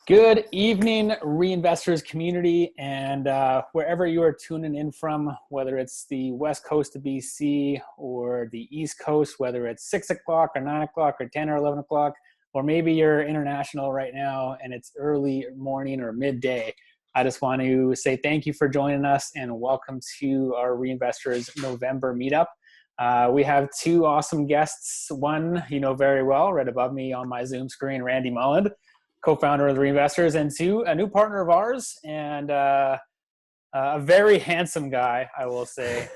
Good evening, Reinvestors community, and wherever you are tuning in from, whether it's the west coast of BC or the east coast, whether it's 6 o'clock or 9 o'clock or 10 or 11 o'clock, or maybe you're international right now and it's early morning or midday. I just want to say thank you for joining us and welcome to our Reinvestors November meetup. We have two awesome guests. One you know very well, right above me on my Zoom screen, Randy Mullen, co-founder of the Reinvestors, and two, a new partner of ours, and a very handsome guy, I will say.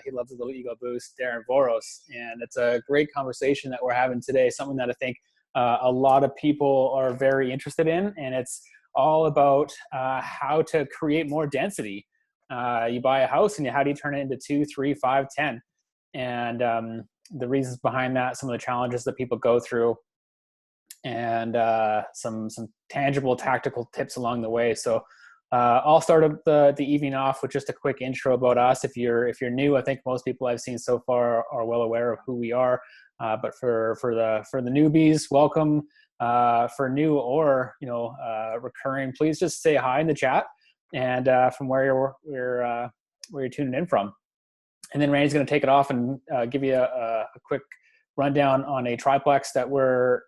He loves a little ego boost, Darren Voros. And it's a great conversation that we're having today, something that I think a lot of people are very interested in, and it's all about how to create more density. You buy a house, and how do you turn it into 2, 3, 5, 10? And the reasons behind that, some of the challenges that people go through, and some tangible tactical tips along the way. So I'll start the evening off with just a quick intro about us. If you're new, I think most people I've seen so far are well aware of who we are. But for the newbies, welcome. For new or recurring, please just say hi in the chat and from where you're tuning in from. And then Randy's going to take it off and give you a quick rundown on a triplex that we're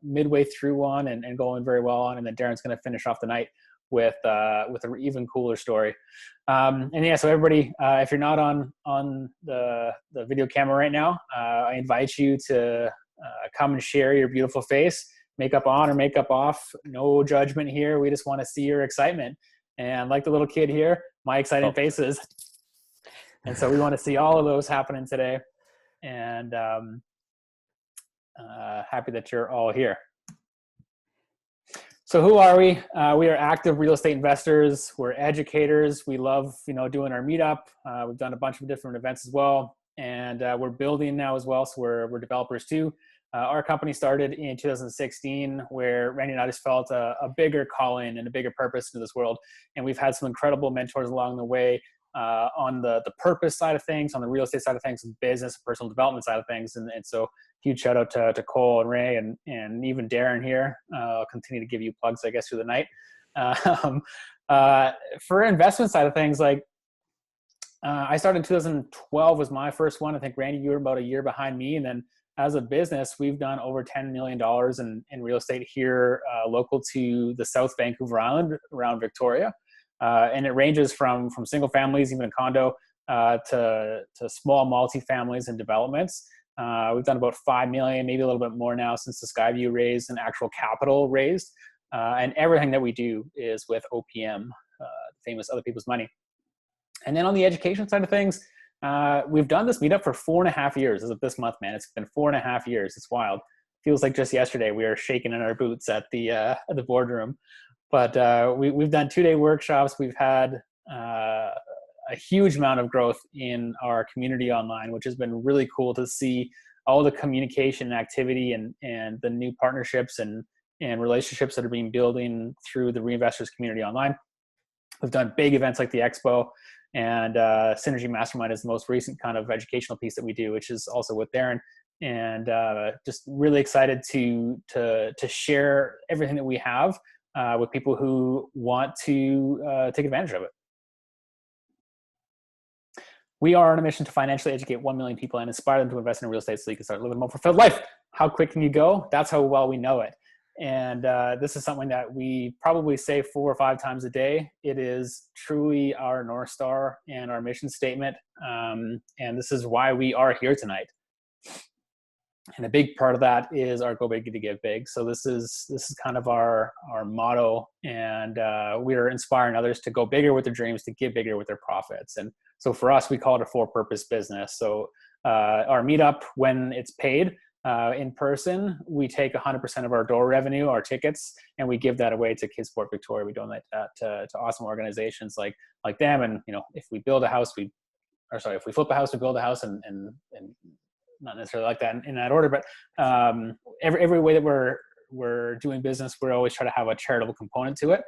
midway through on and going very well on, and then Darren's going to finish off the night with an even cooler story. So everybody, if you're not on the video camera right now, I invite you to come and share your beautiful face, makeup on or makeup off. No judgment here. We just want to see your excitement, and like the little kid here, my exciting faces. And so we want to see all of those happening today, and happy that you're all here. So who are we? We are active real estate investors. We're educators. We love, doing our meetup. We've done a bunch of different events as well, and we're building now as well. So we're developers too. Our company started in 2016, where Randy and I just felt a bigger calling and a bigger purpose in this world, and we've had some incredible mentors along the way. On the purpose side of things, on the real estate side of things, and business, personal development side of things. And so huge shout out to Cole and Ray and even Darren here. I'll continue to give you plugs, I guess, through the night. For investment side of things, I started in 2012 was my first one. I think, Randy, you were about a year behind me. And then as a business, we've done over $10 million in real estate here, local to the South Vancouver Island around Victoria. And it ranges from single families, even a condo, to small multi-families and developments. We've done about 5 million, maybe a little bit more now since the Skyview raised and actual capital raised. And everything that we do is with OPM, famous Other People's Money. And then on the education side of things, we've done this meetup for 4.5 years. As of this month, man, it's been 4.5 years. It's wild. Feels like just yesterday we were shaking in our boots at the boardroom. But we've done 2-day workshops. We've had a huge amount of growth in our community online, which has been really cool to see all the communication and activity and the new partnerships and relationships that are being building through the Reinvestors community online. We've done big events like the Expo, and Synergy Mastermind is the most recent kind of educational piece that we do, which is also with Darren. And just really excited to share everything that we have with people who want to take advantage of it. We are on a mission to financially educate 1 million people and inspire them to invest in real estate so you can start living a more fulfilled life. How quick can you go? That's how well we know it. And this is something that we probably say 4 or 5 times a day. It is truly our North Star and our mission statement. And this is why we are here tonight. And a big part of that is our Go Big to Give Big. So this is kind of our motto, and we're inspiring others to go bigger with their dreams, to give bigger with their profits. And so for us, we call it a for-purpose business. So our meetup, when it's paid in person, we take 100% of our door revenue, our tickets, and we give that away to Kids Sport Victoria. We donate that to awesome organizations like them. And if we build a house, if we flip a house, we build a house, and not necessarily like that in that order, but every way that we're doing business, we're always trying to have a charitable component to it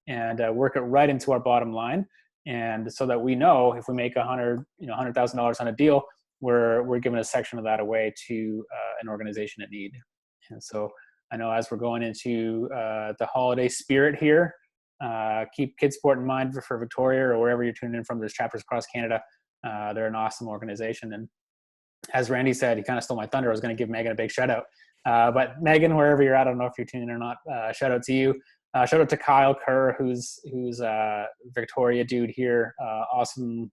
and work it right into our bottom line. And so that we know if we make $100,000 on a deal, we're giving a section of that away to an organization in need. And so I know as we're going into the holiday spirit here, keep Kidsport in mind for Victoria or wherever you're tuning in from. There's chapters across Canada. They're an awesome organization. And as Randy said, he kind of stole my thunder. I was going to give Megan a big shout out. But Megan, wherever you're at, I don't know if you're tuning in or not, shout out to you. Shout out to Kyle Kerr, who's Victoria dude here, awesome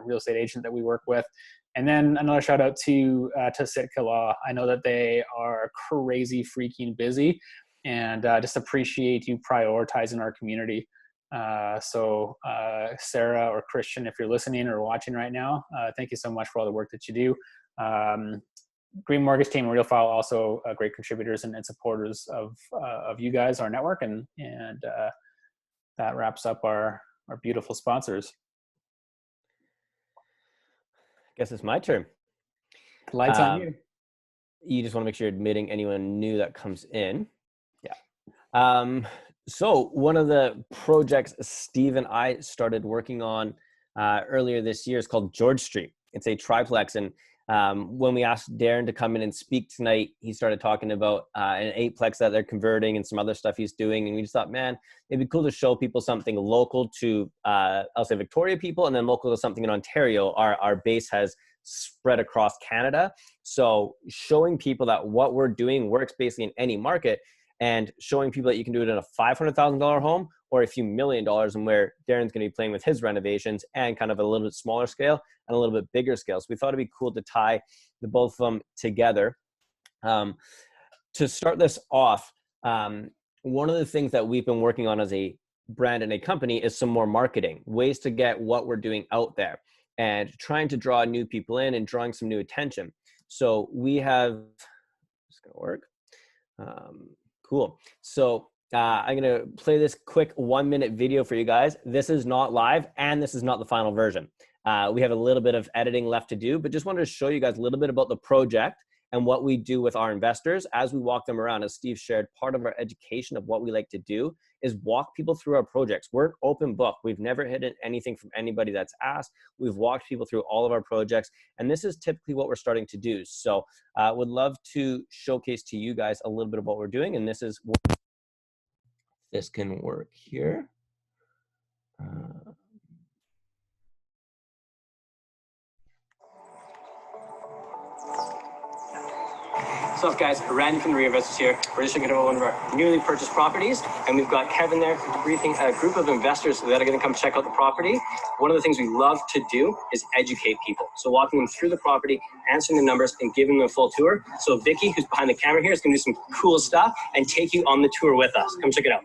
real estate agent that we work with. And then another shout out to Sitka Law. I know that they are crazy freaking busy, and just appreciate you prioritizing our community. So Sarah or Christian, if you're listening or watching right now, thank you so much for all the work that you do. Green Mortgage Team and Real File also great contributors and supporters of you guys, our network, and that wraps up our beautiful sponsors. Guess it's my turn. Lights on you. You just want to make sure you're admitting anyone new that comes in. Yeah. So one of the projects Steve and I started working on earlier this year is called George Street. It's a triplex, and when we asked Darren to come in and speak tonight, he started talking about an eightplex that they're converting and some other stuff he's doing. And we just thought, man, it'd be cool to show people something local to, I'll say Victoria people, and then local to something in Ontario. Our base has spread across Canada. So showing people that what we're doing works basically in any market, and showing people that you can do it in a $500,000 home or a few $1 million, and where Darren's going to be playing with his renovations and kind of a little bit smaller scale and a little bit bigger scale. So we thought it'd be cool to tie the both of them together. To start this off, one of the things that we've been working on as a brand and a company is some more marketing, ways to get what we're doing out there and trying to draw new people in and drawing some new attention. So we have, it's going to work. Cool. So I'm going to play this quick 1-minute video for you guys. This is not live, and this is not the final version. We have a little bit of editing left to do, but just wanted to show you guys a little bit about the project and what we do with our investors as we walk them around. As Steve shared, part of our education of what we like to do is walk people through our projects. We're an open book. We've never hidden anything from anybody that's asked. We've walked people through all of our projects, and this is typically what we're starting to do. So would love to showcase to you guys a little bit of what we're doing, and this is what this can work here. What's up, guys? Randy from the Reinvestors here. We're just looking at one of our newly purchased properties, and we've got Kevin there briefing a group of investors that are going to come check out the property. One of the things we love to do is educate people. So walking them through the property, answering the numbers, and giving them a full tour. So Vicky, who's behind the camera here, is going to do some cool stuff and take you on the tour with us. Come check it out.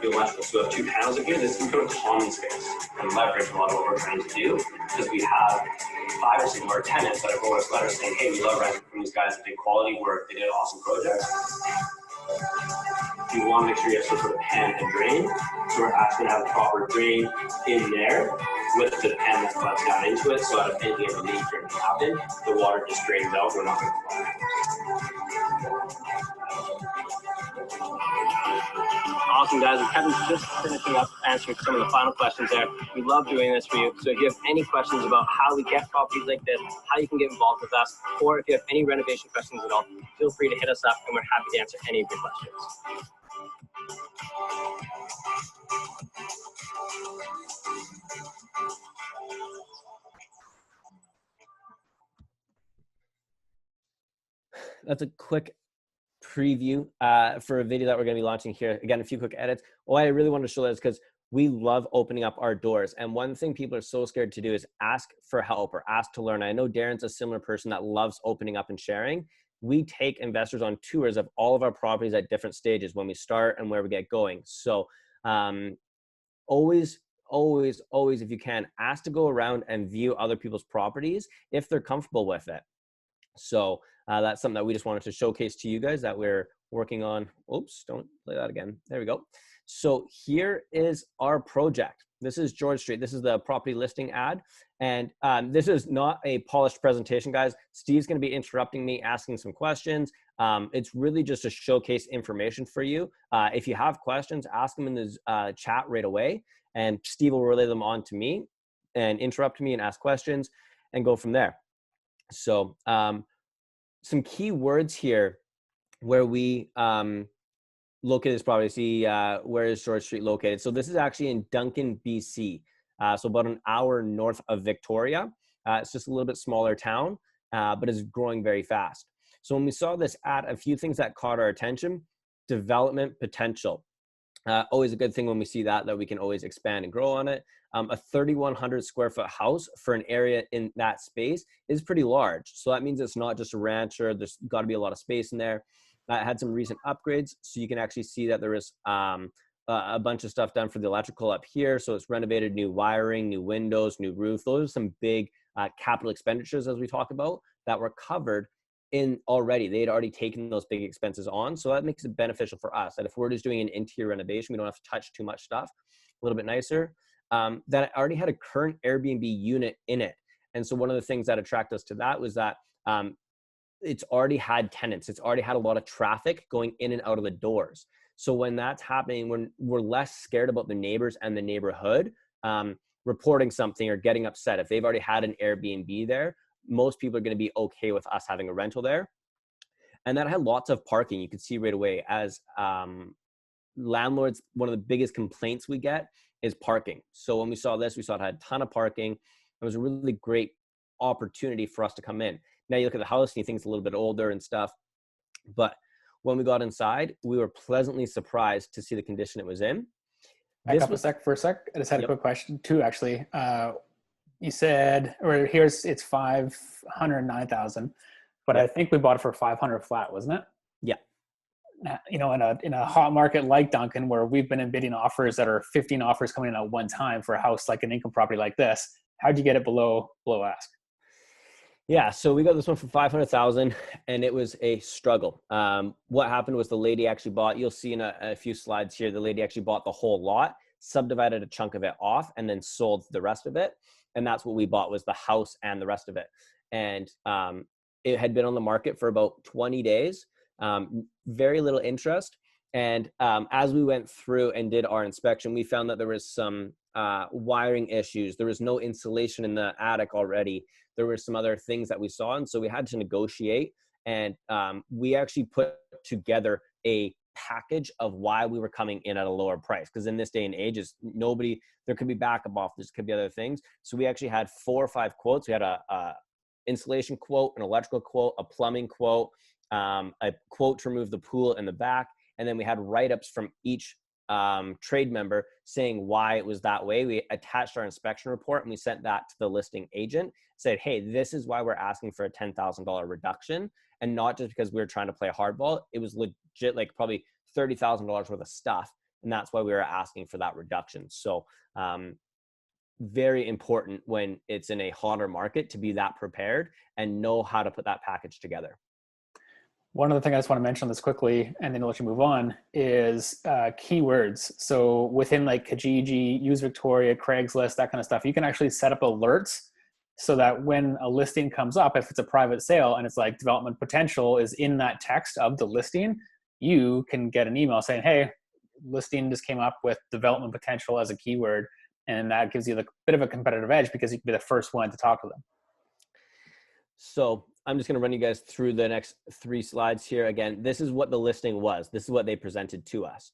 So we have 2 panels in here. This is kind of common space and leverage a lot of what we're trying to do, because we have 5 or 6 of our tenants that have wrote us letters saying, hey, we love renting from these guys. They did quality work. They did awesome projects. You want to make sure you have some sort of pan and drain. So we're actually going to have a proper drain in there with the pan that floods down into it. So out of anything ever leak or anything happen, the water just drains out. We're not going to flood. Awesome, guys. And Kevin's just finishing up answering some of the final questions there. We love doing this for you. So if you have any questions about how we get properties like this, how you can get involved with us, or if you have any renovation questions at all, feel free to hit us up, and we're happy to answer any of your questions. That's a quick preview for a video that we're going to be launching here. Again, a few quick edits. Why I really wanted to show that is because we love opening up our doors. And one thing people are so scared to do is ask for help or ask to learn. I know Darren's a similar person that loves opening up and sharing. We take investors on tours of all of our properties at different stages when we start and where we get going. So always, if you can, ask to go around and view other people's properties if they're comfortable with it. So that's something that we just wanted to showcase to you guys that we're working on. Oops, don't play that again. There we go. So here is our project. This is George Street. This is the property listing ad. And this is not a polished presentation, guys. Steve's going to be interrupting me, asking some questions. It's really just to showcase information for you. If you have questions, ask them in the chat right away, and Steve will relay them on to me and interrupt me and ask questions and go from there. So some key words here where we look at this property, see where is George Street located. So this is actually in Duncan, BC. So about an hour north of Victoria. It's just a little bit smaller town, but it's growing very fast. So when we saw this ad, a few things that caught our attention: development potential. Always a good thing when we see that we can always expand and grow on it. A 3,100 square foot house for an area in that space is pretty large. So that means it's not just a rancher. There's got to be a lot of space in there. It had some recent upgrades. So you can actually see that there is a bunch of stuff done for the electrical up here. So it's renovated, new wiring, new windows, new roof. Those are some big capital expenditures, as we talk about, that were covered in already. They had already taken those big expenses on. So that makes it beneficial for us, that if we're just doing an interior renovation, we don't have to touch too much stuff, a little bit nicer. That already had a current Airbnb unit in it. And so one of the things that attracted us to that was that it's already had tenants. It's already had a lot of traffic going in and out of the doors. So when that's happening, we're less scared about the neighbors and the neighborhood reporting something or getting upset. If they've already had an Airbnb there, most people are going to be okay with us having a rental there. And that had lots of parking. You could see right away as landlords, one of the biggest complaints we get is parking. So when we saw this, we saw it had a ton of parking. It was a really great opportunity for us to come in. Now you look at the house and you think it's a little bit older and stuff, but when we got inside, we were pleasantly surprised to see the condition it was in. Back up for a sec. I just had a quick question too, actually. You said, or here's, it's 509,000, but I think we bought it for 500 flat, wasn't it? Yeah. You know, in a hot market like Duncan, where we've been bidding offers that are 15 offers coming in at one time for a house like an income property like this, how'd you get it below ask? Yeah, so we got this one for 500,000, and it was a struggle. What happened was the lady actually bought, you'll see in a few slides here, the lady actually bought the whole lot, subdivided a chunk of it off, and then sold the rest of it. And that's what we bought, was the house and the rest of it. And it had been on the market for about 20 days, very little interest. And as we went through and did our inspection, we found that there was some wiring issues. There was no insulation in the attic already. There were some other things that we saw. And so we had to negotiate. And we actually put together a package of why we were coming in at a lower price. Because in this day and age, there could be backup offers, could be other things. So we actually had 4 or 5 quotes. We had a insulation quote, an electrical quote, a plumbing quote, a quote to remove the pool in the back. And then we had write-ups from each trade member saying why it was that way. We attached our inspection report and we sent that to the listing agent, said, hey, this is why we're asking for a $10,000 reduction. And not just because we were trying to play hardball. It was legit, like probably $30,000 worth of stuff. And that's why we were asking for that reduction. So very important when it's in a hotter market to be that prepared and know how to put that package together. One other thing I just want to mention this quickly, and then I'll let you move on, is keywords. So within like Kijiji, Use Victoria, Craigslist, that kind of stuff, you can actually set up alerts so that when a listing comes up, if it's a private sale and it's like development potential is in that text of the listing, you can get an email saying, hey, listing just came up with development potential as a keyword. And that gives you a bit of a competitive edge because you can be the first one to talk to them. So I'm just going to run you guys through the next 3 slides here. Again, this is what the listing was. This is what they presented to us.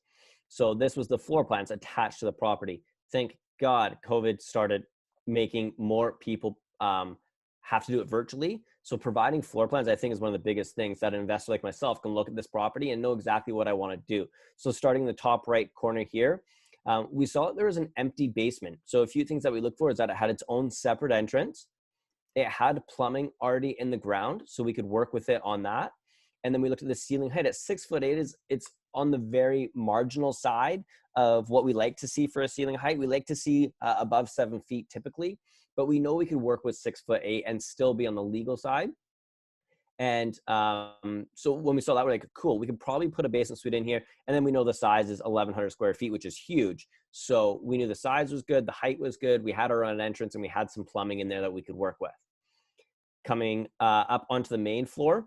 So this was the floor plans attached to the property. Thank God COVID started making more people have to do it virtually. So providing floor plans, I think, is one of the biggest things that an investor like myself can look at this property and know exactly what I want to do. So starting in the top right corner here, we saw that there was an empty basement. So a few things that we look for is that it had its own separate entrance. It had plumbing already in the ground, so we could work with it on that. And then we looked at the ceiling height at 6'8". It's on the very marginal side of what we like to see for a ceiling height. We like to see above 7 feet typically, but we know we could work with 6'8" and still be on the legal side. And so when we saw that, we're like, cool, we could probably put a basement suite in here. And then we know the size is 1,100 square feet, which is huge. So we knew the size was good, the height was good. We had our own entrance and we had some plumbing in there that we could work with. Coming up onto the main floor,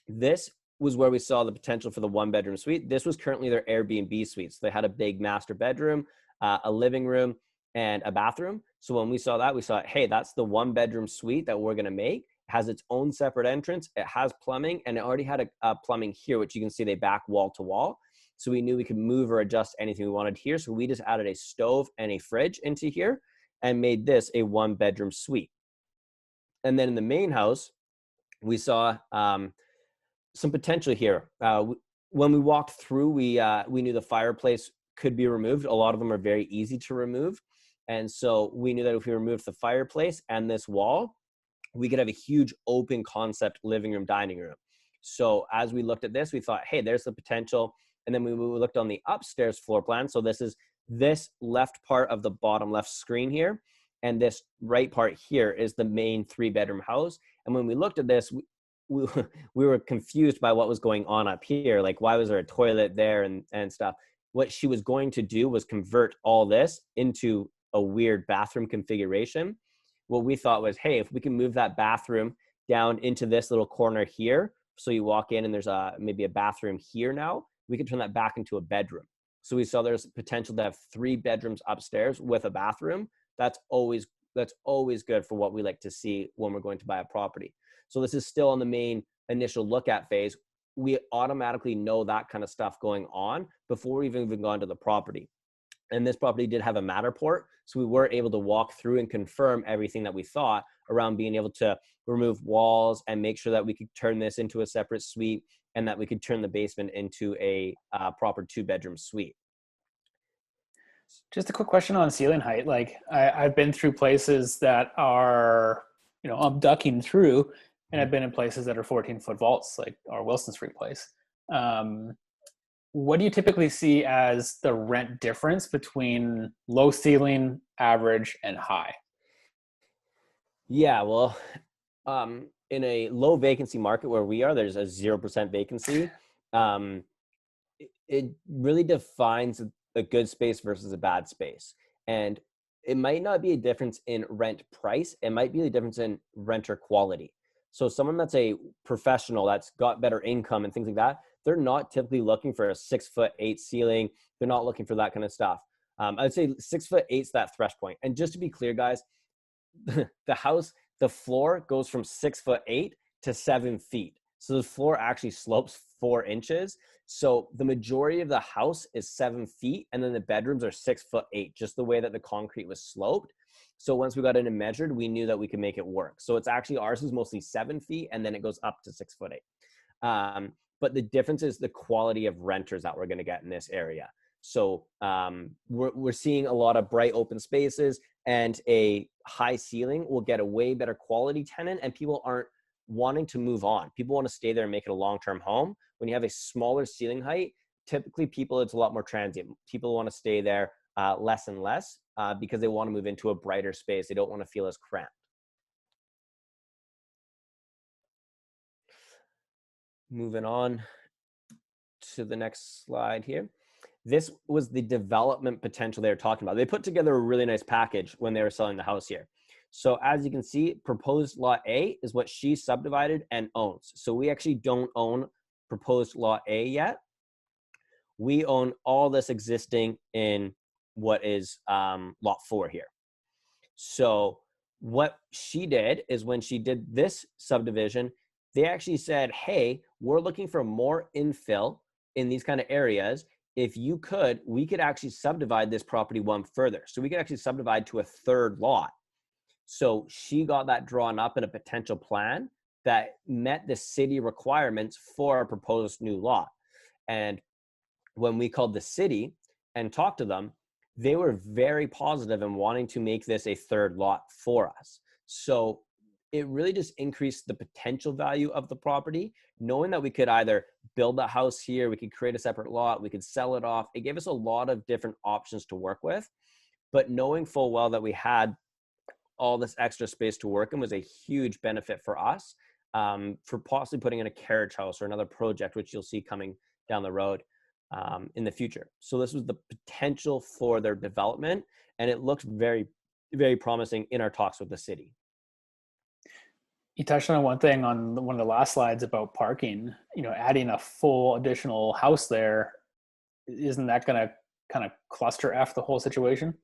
this was where we saw the potential for the 1-bedroom suite. This was currently their Airbnb suite. So they had a big master bedroom, a living room, and a bathroom. So when we saw that, we saw, hey, that's the 1-bedroom suite that we're going to make. It has its own separate entrance. It has plumbing, and it already had a plumbing here, which you can see they back wall to wall. So we knew we could move or adjust anything we wanted here. So we just added a stove and a fridge into here and made this a 1-bedroom suite. And then in the main house, we saw some potential here. When we walked through, we knew the fireplace could be removed. A lot of them are very easy to remove. And so we knew that if we removed the fireplace and this wall, we could have a huge open concept living room, dining room. So as we looked at this, we thought, hey, there's the potential. And then we looked on the upstairs floor plan. So this is this left part of the bottom left screen here. And this right part here is the main 3-bedroom house. And when we looked at this, we were confused by what was going on up here. Like, why was there a toilet there and stuff? What she was going to do was convert all this into a weird bathroom configuration. What we thought was, hey, if we can move that bathroom down into this little corner here, so you walk in and there's maybe a bathroom here now, we could turn that back into a bedroom. So we saw there's potential to have 3 bedrooms upstairs with a bathroom. That's always good for what we like to see when we're going to buy a property. So this is still on the main initial look at phase. We automatically know that kind of stuff going on before we've even gone to the property. And this property did have a Matterport, so we were able to walk through and confirm everything that we thought around being able to remove walls and make sure that we could turn this into a separate suite and that we could turn the basement into a proper 2-bedroom suite. Just a quick question on ceiling height. Like I've been through places that are, I'm ducking through, and I've been in places that are 14-foot vaults, like our Wilson Street place. What do you typically see as the rent difference between low ceiling, average, and high? Yeah, well, in a low vacancy market where we are, there's a 0% vacancy. It really defines a good space versus a bad space. And it might not be a difference in rent price. It might be a difference in renter quality. So someone that's a professional that's got better income and things like that, they're not typically looking for a 6'8" ceiling. They're not looking for that kind of stuff. I'd say 6'8" is that thresh point. And just to be clear, guys, the floor goes from 6'8" to 7 feet. So the floor actually slopes 4 inches. So the majority of the house is 7 feet, and then the bedrooms are 6'8", just the way that the concrete was sloped. So once we got in and measured, we knew that we could make it work. So it's actually, ours is mostly 7 feet, and then it goes up to 6'8". But the difference is the quality of renters that we're going to get in this area. So we're seeing a lot of bright open spaces, and a high ceiling will get a way better quality tenant, and people aren't wanting to move on. People want to stay there and make it a long-term home. When you have a smaller ceiling height, typically it's a lot more transient. People want to stay there less and less because they want to move into a brighter space. They don't want to feel as cramped. Moving on to the next slide here. This was the development potential they were talking about. They put together a really nice package when they were selling the house here. So as you can see, proposed lot A is what she subdivided and owns. So we actually don't own proposed lot A yet. We own all this existing in what is lot 4 here. So what she did is, when she did this subdivision, they actually said, hey, we're looking for more infill in these kind of areas. If you could, we could actually subdivide this property one further. So we could actually subdivide to a 3rd lot. So she got that drawn up in a potential plan that met the city requirements for a proposed new lot. And when we called the city and talked to them, they were very positive in wanting to make this a 3rd lot for us. So it really just increased the potential value of the property, knowing that we could either build a house here, we could create a separate lot, we could sell it off. It gave us a lot of different options to work with, but knowing full well that we had all this extra space to work in was a huge benefit for us, for possibly putting in a carriage house or another project, which you'll see coming down the road in the future. So this was the potential for their development, and it looked very, very promising in our talks with the city. You touched on one thing on one of the last slides about parking, adding a full additional house there, isn't that going to kind of cluster F the whole situation?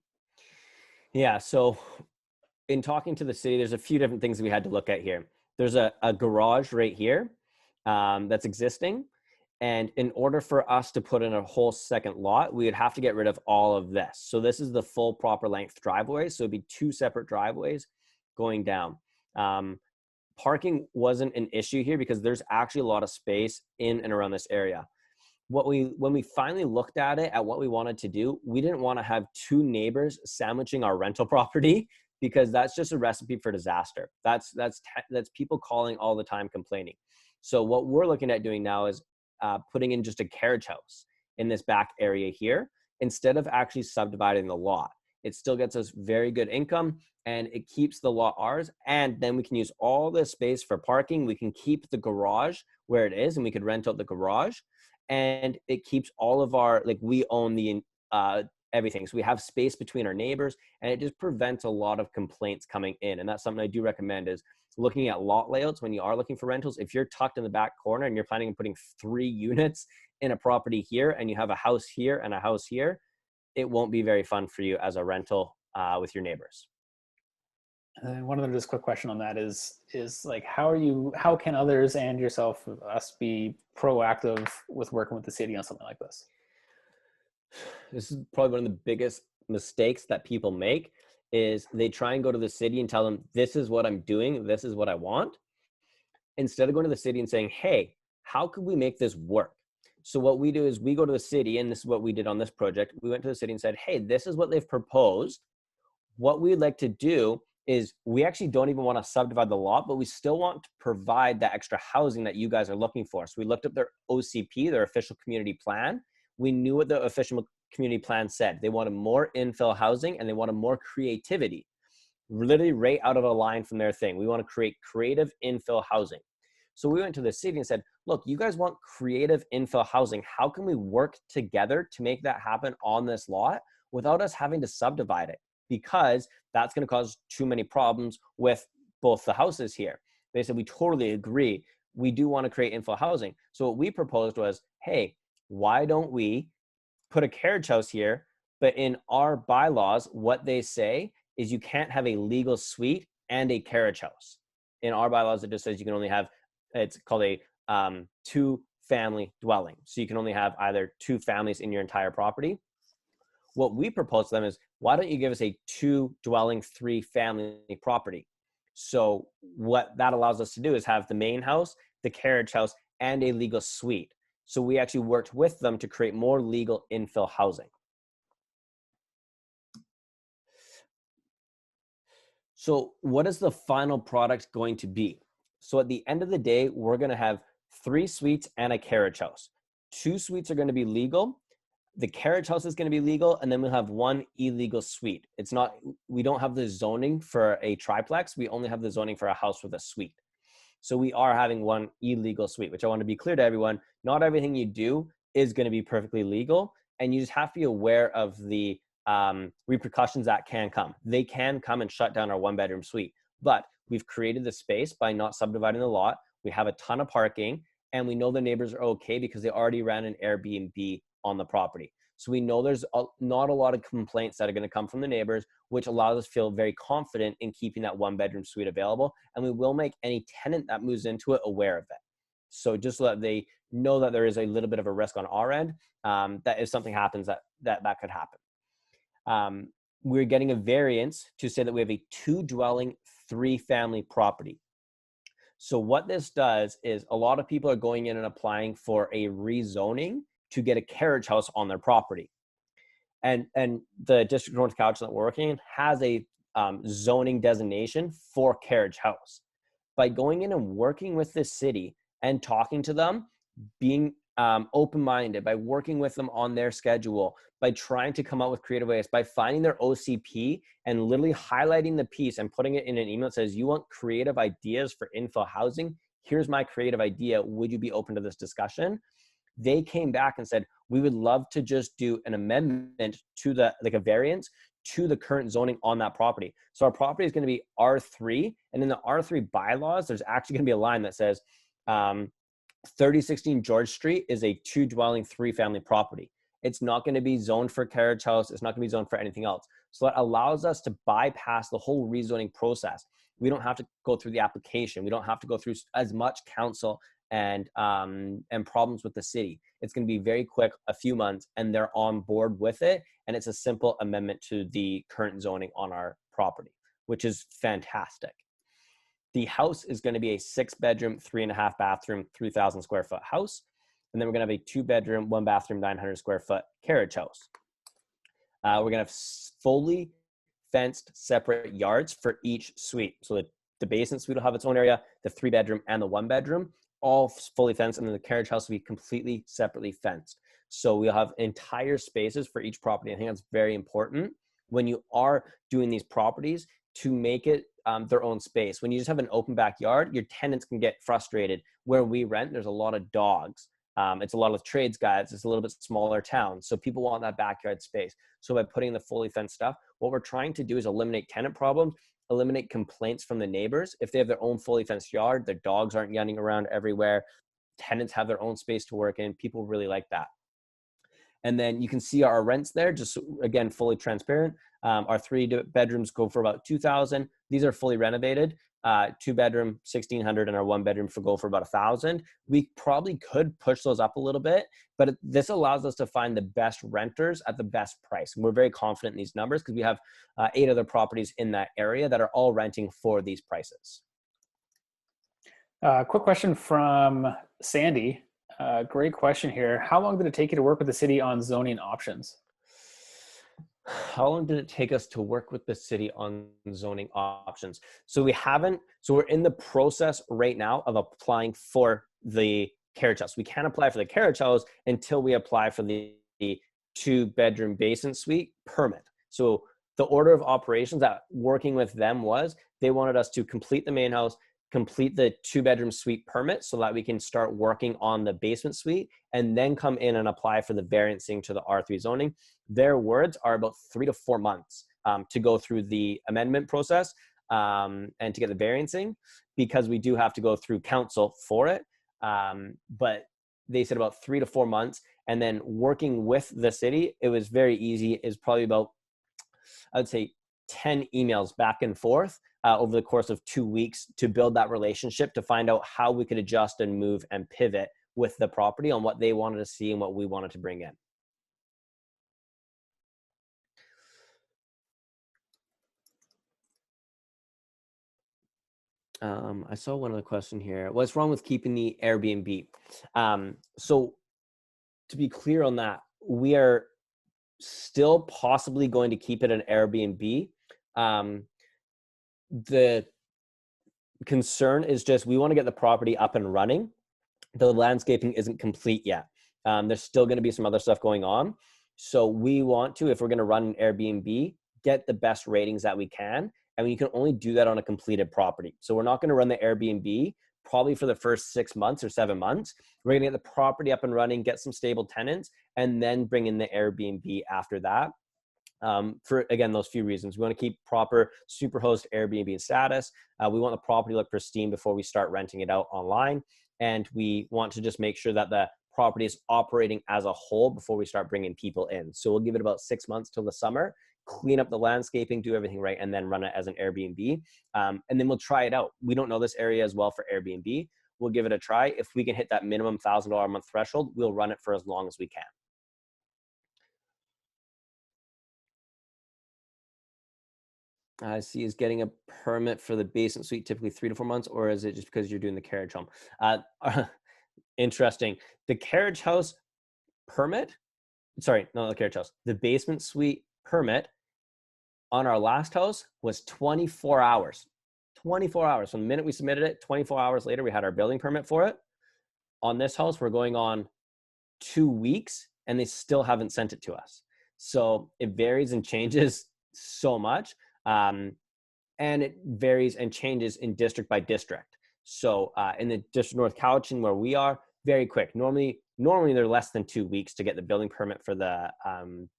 Yeah, so in talking to the city, there's a few different things we had to look at here. There's a garage right here that's existing. And in order for us to put in a whole second lot, we would have to get rid of all of this. So this is the full proper length driveway. So it'd be 2 separate driveways going down. Parking wasn't an issue here because there's actually a lot of space in and around this area. When we finally looked at it, at what we wanted to do, we didn't want to have 2 neighbors sandwiching our rental property, because that's just a recipe for disaster. That's people calling all the time complaining. So what we're looking at doing now is putting in just a carriage house in this back area here, instead of actually subdividing the lot. It still gets us very good income, and it keeps the lot ours. And then we can use all this space for parking. We can keep the garage where it is, and we could rent out the garage. And it keeps all of our, like, we own the everything. So we have space between our neighbors, and it just prevents a lot of complaints coming in. And that's something I do recommend, is looking at lot layouts when you are looking for rentals. If you're tucked in the back corner and you're planning on putting 3 units in a property here, and you have a house here and a house here, it won't be very fun for you as a rental with your neighbors. And one other just quick question on that is like, how can others and yourself, us, be proactive with working with the city on something like this? This is probably one of the biggest mistakes that people make, is they try and go to the city and tell them, this is what I'm doing, this is what I want, instead of going to the city and saying, hey, how could we make this work? So what we do is we go to the city, and this is what we did on this project. We went to the city and said, hey, this is what they've proposed. What we'd like to do is, we actually don't even want to subdivide the lot, but we still want to provide that extra housing that you guys are looking for. So we looked up their OCP, their official community plan. We knew what the official community plan said. They wanted more infill housing, and they wanted more creativity. Literally right out of a line from their thing. We want to create creative infill housing. So we went to the city and said, look, you guys want creative infill housing. How can we work together to make that happen on this lot without us having to subdivide it? Because that's going to cause too many problems with both the houses here. They said, we totally agree. We do want to create infill housing. So what we proposed was, hey, why don't we put a carriage house here? But in our bylaws, what they say is you can't have a legal suite and a carriage house. In our bylaws, it just says you can only have, it's called a 2-family dwelling. So you can only have either 2 families in your entire property. What we propose to them is, why don't you give us a 2-dwelling, 3-family property? So what that allows us to do is have the main house, the carriage house, and a legal suite. So we actually worked with them to create more legal infill housing. So what is the final product going to be? So at the end of the day, we're going to have 3 suites and a carriage house. 2 suites are going to be legal. The carriage house is going to be legal, and then we'll have 1 illegal suite. It's not, we don't have the zoning for a triplex. We only have the zoning for a house with a suite. So we are having 1 illegal suite, which I want to be clear to everyone. Not everything you do is going to be perfectly legal, and you just have to be aware of the repercussions that can come. They can come and shut down our 1-bedroom suite, but we've created the space by not subdividing the lot. We have a ton of parking, and we know the neighbors are okay because they already ran an Airbnb on the property. So we know there's not a lot of complaints that are going to come from the neighbors, which allows us to feel very confident in keeping that 1-bedroom suite available. And we will make any tenant that moves into it aware of it. So just so that they know that there is a little bit of a risk on our end, that if something happens, that could happen. We're getting a variance to say that we have a 2-dwelling, 3-family property. So what this does is, a lot of people are going in and applying for a rezoning to get a carriage house on their property. And the District of North Cowichan that we're working in has a zoning designation for carriage house. By going in and working with the city and talking to them, being open-minded, by working with them on their schedule, by trying to come up with creative ways, by finding their OCP and literally highlighting the piece and putting it in an email that says, you want creative ideas for infill housing? Here's my creative idea. Would you be open to this discussion? They came back and said, we would love to just do an amendment to the, like a variance to the current zoning on that property. So our property is going to be R3, and in the R3 bylaws, there's actually going to be a line that says 3016 George Street is a 2-dwelling, 3-family property. It's not going to be zoned for carriage house. It's not going to be zoned for anything else. So that allows us to bypass the whole rezoning process. We don't have to go through the application. We don't have to go through as much council and problems with the city. It's going to be very quick, a few months, and they're on board with it. And it's a simple amendment to the current zoning on our property, which is fantastic. The house is going to be a 6-bedroom, 3.5 bathroom, 3,000 square foot house. And then we're going to have a 2-bedroom, 1 bathroom, 900 square foot carriage house. We're going to have fully fenced separate yards for each suite. So the basement suite will have its own area, the 3-bedroom and the 1-bedroom, all fully fenced. And then the carriage house will be completely separately fenced. So we'll have entire spaces for each property. I think that's very important when you are doing these properties to make it their own space. When you just have an open backyard, your tenants can get frustrated. Where we rent, there's a lot of dogs. It's a lot of trades guys. It's a little bit smaller town. So people want that backyard space. So by putting the fully fenced stuff, what we're trying to do is eliminate tenant problems, eliminate complaints from the neighbors. If they have their own fully fenced yard, their dogs aren't running around everywhere. Tenants have their own space to work in. People really like that. And then you can see our rents there, just again, fully transparent. Our 3 bedrooms go for about $2,000. These are fully renovated. 2-bedroom, 1,600, and our 1-bedroom go for about 1,000. We probably could push those up a little bit, but this allows us to find the best renters at the best price. And we're very confident in these numbers because we have 8 other properties in that area that are all renting for these prices. Quick question from Sandy. Great question here. How long did it take you to work with the city on zoning options? How long did it take us to work with the city on zoning options? So we're in the process right now of applying for the carriage house. We can't apply for the carriage house until we apply for the 2-bedroom basement suite permit. So the order of operations that working with them was they wanted us to complete the main house, complete the 2-bedroom suite permit so that we can start working on the basement suite and then come in and apply for the variancing to the R3 zoning. Their words are about 3 to 4 months to go through the amendment process and to get the variancing, because we do have to go through council for it. But they said about 3 to 4 months. And then working with the city, it was very easy. It was probably about, I would say, 10 emails back and forth over the course of 2 weeks to build that relationship, to find out how we could adjust and move and pivot with the property on what they wanted to see and what we wanted to bring in. I saw one other question here. What's wrong with keeping the Airbnb? So to be clear on that, we are still possibly going to keep it an Airbnb. The concern is just we want to get the property up and running. The landscaping isn't complete yet. There's still going to be some other stuff going on. So we want to, if we're going to run an Airbnb, get the best ratings that we can. And you can only do that on a completed property. So we're not going to run the Airbnb probably for the first 6 months or 7 months. We're going to get the property up and running, get some stable tenants, and then bring in the Airbnb after that. For, again, those few reasons. We want to keep proper Superhost Airbnb status. We want the property to look pristine before we start renting it out online. And we want to just make sure that the property is operating as a whole before we start bringing people in. So we'll give it about 6 months till the summer, clean up the landscaping, do everything right, and then run it as an Airbnb. And then we'll try it out. We don't know this area as well for Airbnb. We'll give it a try. If we can hit that minimum $1,000 a month threshold, we'll run it for as long as we can. I see, is getting a permit for the basement suite typically 3 to 4 months, or is it just because you're doing the carriage home? Interesting. The carriage house permit, sorry, not the carriage house, the basement suite permit on our last house was 24 hours. 24 hours. From the minute we submitted it, 24 hours later, we had our building permit for it. On this house, we're going on 2 weeks and they still haven't sent it to us. So it varies and changes so much. And it varies and changes in district by district. So in the district North Cowichan where we are, very quick. Normally Normally they're less than 2 weeks to get the building permit for the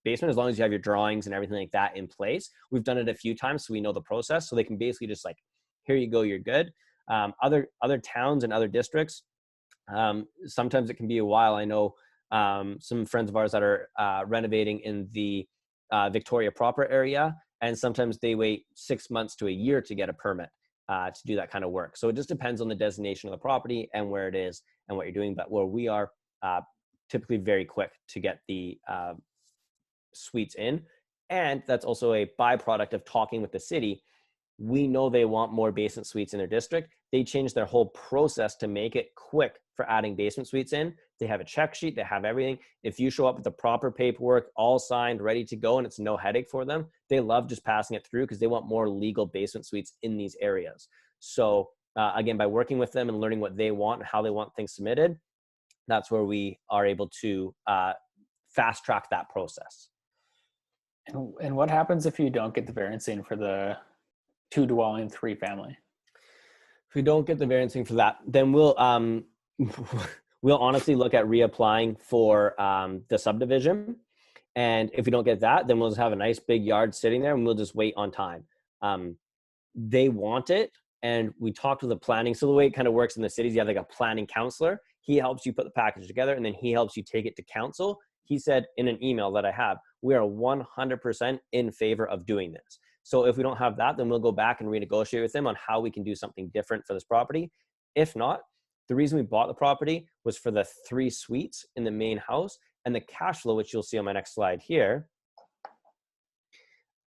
basement, as long as you have your drawings and everything like that in place. We've done it a few times, so we know the process. So they can basically just like, here you go, you're good. Other towns and other districts, sometimes it can be a while. I know some friends of ours that are renovating in the Victoria proper area, and sometimes they wait 6 months to a year to get a permit to do that kind of work. So it just depends on the designation of the property and where it is and what you're doing. But where we are, typically very quick to get the suites in. And that's also a byproduct of talking with the city. We know they want more basement suites in their district. They changed their whole process to make it quick for adding basement suites in. They have a check sheet, they have everything. If you show up with the proper paperwork, all signed, ready to go, and it's no headache for them, they love just passing it through because they want more legal basement suites in these areas. So again, by working with them and learning what they want and how they want things submitted, that's where we are able to fast track that process. And what happens if you don't get the variance in for the 2 dwelling, 3 family? If we don't get the variancing for that, then we'll we'll honestly look at reapplying for the subdivision. And if we don't get that, then we'll just have a nice big yard sitting there and we'll just wait on time. They want it, and we talked with the planning. So the way it kind of works in the cities, you have like a planning counselor. He helps you put the package together, and then he helps you take it to council. He said in an email that I have, we are 100% in favor of doing this. So if we don't have that, then we'll go back and renegotiate with them on how we can do something different for this property. If not, the reason we bought the property was for the 3 suites in the main house, and the cash flow, which you'll see on my next slide here.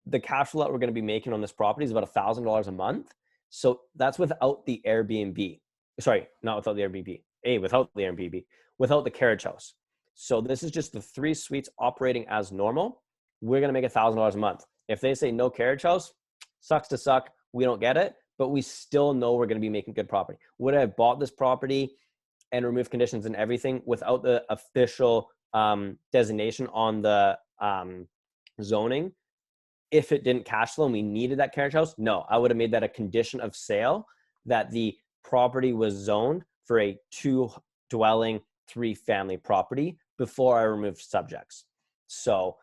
The cash flow that we're going to be making on this property is about $1,000 a month. So that's without the Airbnb. Sorry, not without the Airbnb. Without the Airbnb, without the carriage house. So this is just the 3 suites operating as normal. We're going to make $1,000 a month. If they say no carriage house, sucks to suck. We don't get it, but we still know we're going to be making good property. Would I have bought this property and removed conditions and everything without the official designation on the zoning? If it didn't cash flow and we needed that carriage house, no, I would have made that a condition of sale that the property was zoned for a 2 dwelling, 3 family property before I removed subjects. So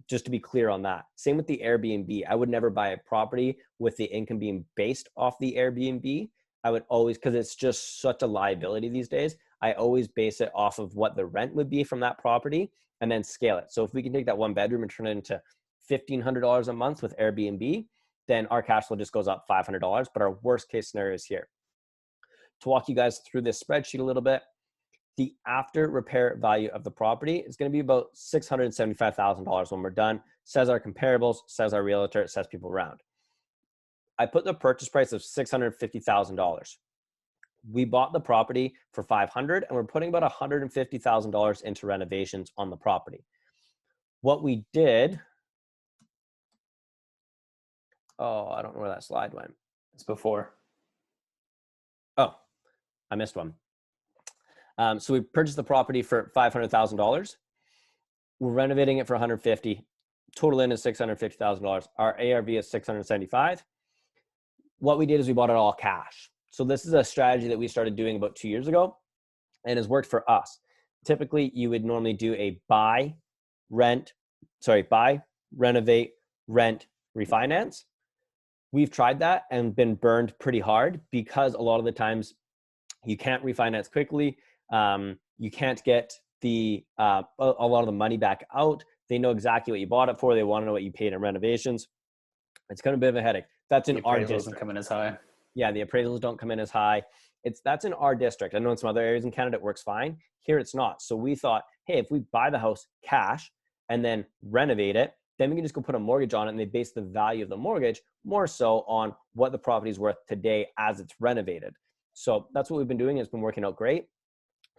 just to be clear on that. Same with the Airbnb. I would never buy a property with the income being based off the Airbnb. I would always, because it's just such a liability these days, I always base it off of what the rent would be from that property and then scale it. So if we can take that 1 bedroom and turn it into $1,500 a month with Airbnb, then our cash flow just goes up $500. But our worst case scenario is here. To walk you guys through this spreadsheet a little bit, the after repair value of the property is going to be about $675,000 when we're done. Says our comparables, says our realtor, says people around. I put the purchase price of $650,000. We bought the property for $500,000, and we're putting about $150,000 into renovations on the property. What we did, I don't know where that slide went. It's before. Oh, I missed one. So we purchased the property for $500,000. We're renovating it for $150,000. Total in is $650,000. Our ARV is $675,000. What we did is we bought it all cash. So this is a strategy that we started doing about 2 years ago and has worked for us. Typically, you would normally do a buy, renovate, rent, refinance. We've tried that and been burned pretty hard because a lot of the times you can't refinance quickly. You can't get a lot of the money back out. They know exactly what you bought it for. They want to know what you paid in renovations. It's kind of a bit of a headache. That's in our district. Doesn't come in as high. Yeah, the appraisals don't come in as high. That's in our district. I know in some other areas in Canada it works fine. Here it's not. So we thought, hey, if we buy the house cash and then renovate it, then we can just go put a mortgage on it, and they base the value of the mortgage more so on what the property is worth today as it's renovated. So that's what we've been doing. It's been working out great.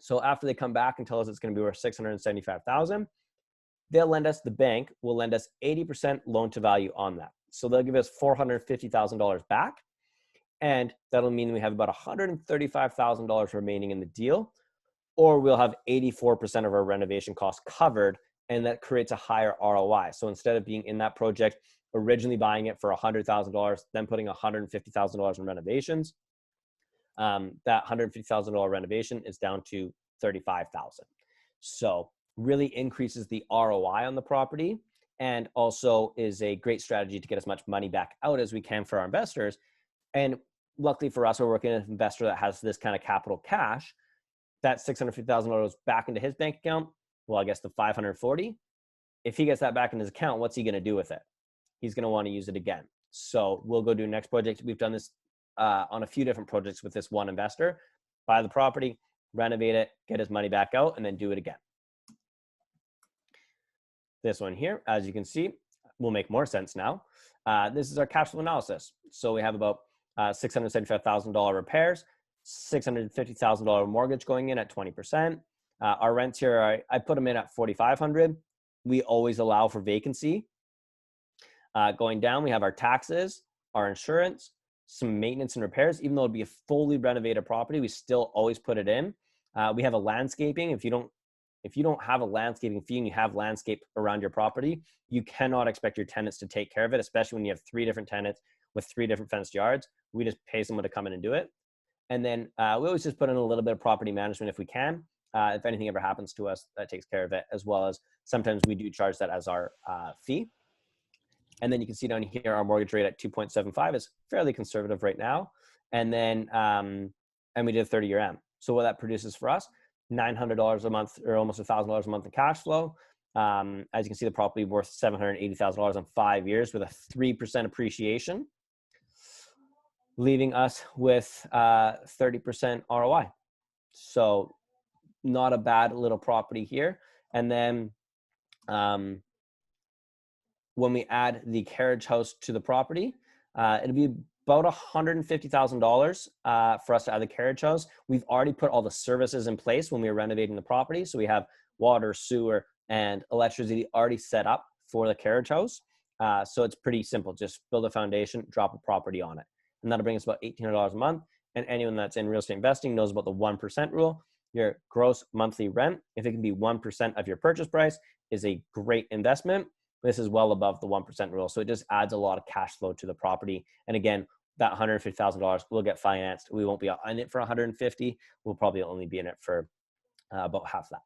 So after they come back and tell us it's going to be worth $675,000, they'll lend us, the bank will lend us 80% loan to value on that. So they'll give us $450,000 back. And that'll mean we have about $135,000 remaining in the deal, or we'll have 84% of our renovation costs covered, and that creates a higher ROI. So instead of being in that project, originally buying it for $100,000, then putting $150,000 in renovations, that $150,000 renovation is down to $35,000. So really increases the ROI on the property, and also is a great strategy to get as much money back out as we can for our investors. And luckily for us, we're working with an investor that has this kind of capital cash. That $650,000 back into his bank account. Well, I guess the 540. If he gets that back in his account, what's he going to do with it? He's going to want to use it again. So we'll go do next project. We've done this on a few different projects with this one investor. Buy the property, renovate it, get his money back out, and then do it again. This one here, as you can see, will make more sense now. This is our cash flow analysis. So we have about $675,000 repairs, $650,000 mortgage going in at 20%. Our rents here, I put them in at $4,500. We always allow for vacancy. Going down, we have our taxes, our insurance, some maintenance and repairs. Even though it'd be a fully renovated property, we still always put it in. We have a landscaping. If you don't have a landscaping fee and you have landscape around your property, you cannot expect your tenants to take care of it, especially when you have 3 different tenants with 3 different fenced yards. We just pay someone to come in and do it. And then we always just put in a little bit of property management if we can. If anything ever happens to us, that takes care of it, as well as sometimes we do charge that as our fee. And then you can see down here, our mortgage rate at 2.75 is fairly conservative right now. And then, and we did a 30-year M. So what that produces for us, $900 a month or almost $1,000 a month in cash flow. As you can see, the property worth $780,000 in 5 years with a 3% appreciation, leaving us with 30% ROI. So not a bad little property here. And then when we add the carriage house to the property, it'll be about $150,000 for us to add the carriage house. We've already put all the services in place when we were renovating the property. So we have water, sewer, and electricity already set up for the carriage house. So it's pretty simple. Just build a foundation, drop a property on it. And that'll bring us about $1,800 a month. And anyone that's in real estate investing knows about the 1% rule. Your gross monthly rent, if it can be 1% of your purchase price, is a great investment. This is well above the 1% rule. So it just adds a lot of cash flow to the property. And again, that $150,000 will get financed. We won't be in it for $150,000. We'll probably only be in it for about half that.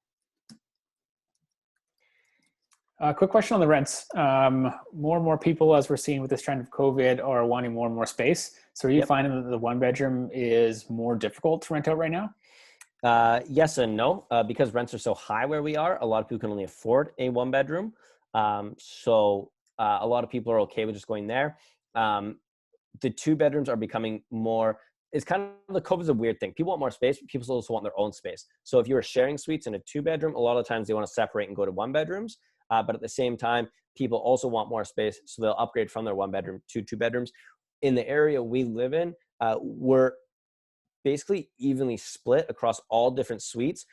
Quick question on the rents. More and more people, as we're seeing with this trend of COVID, are wanting more and more space. So are you finding that the 1-bedroom is more difficult to rent out right now? Yes and no. Because rents are so high where we are, a lot of people can only afford a 1-bedroom. So a lot of people are okay with just going there. The 2 bedrooms are becoming more, it's kind of, the COVID's a weird thing. People want more space, but people also want their own space. So if you are sharing suites in a 2-bedroom, a lot of times they want to separate and go to 1-bedrooms. But at the same time, people also want more space. So they'll upgrade from their 1-bedroom to 2-bedrooms. In the area we live in, we're basically evenly split across all different suites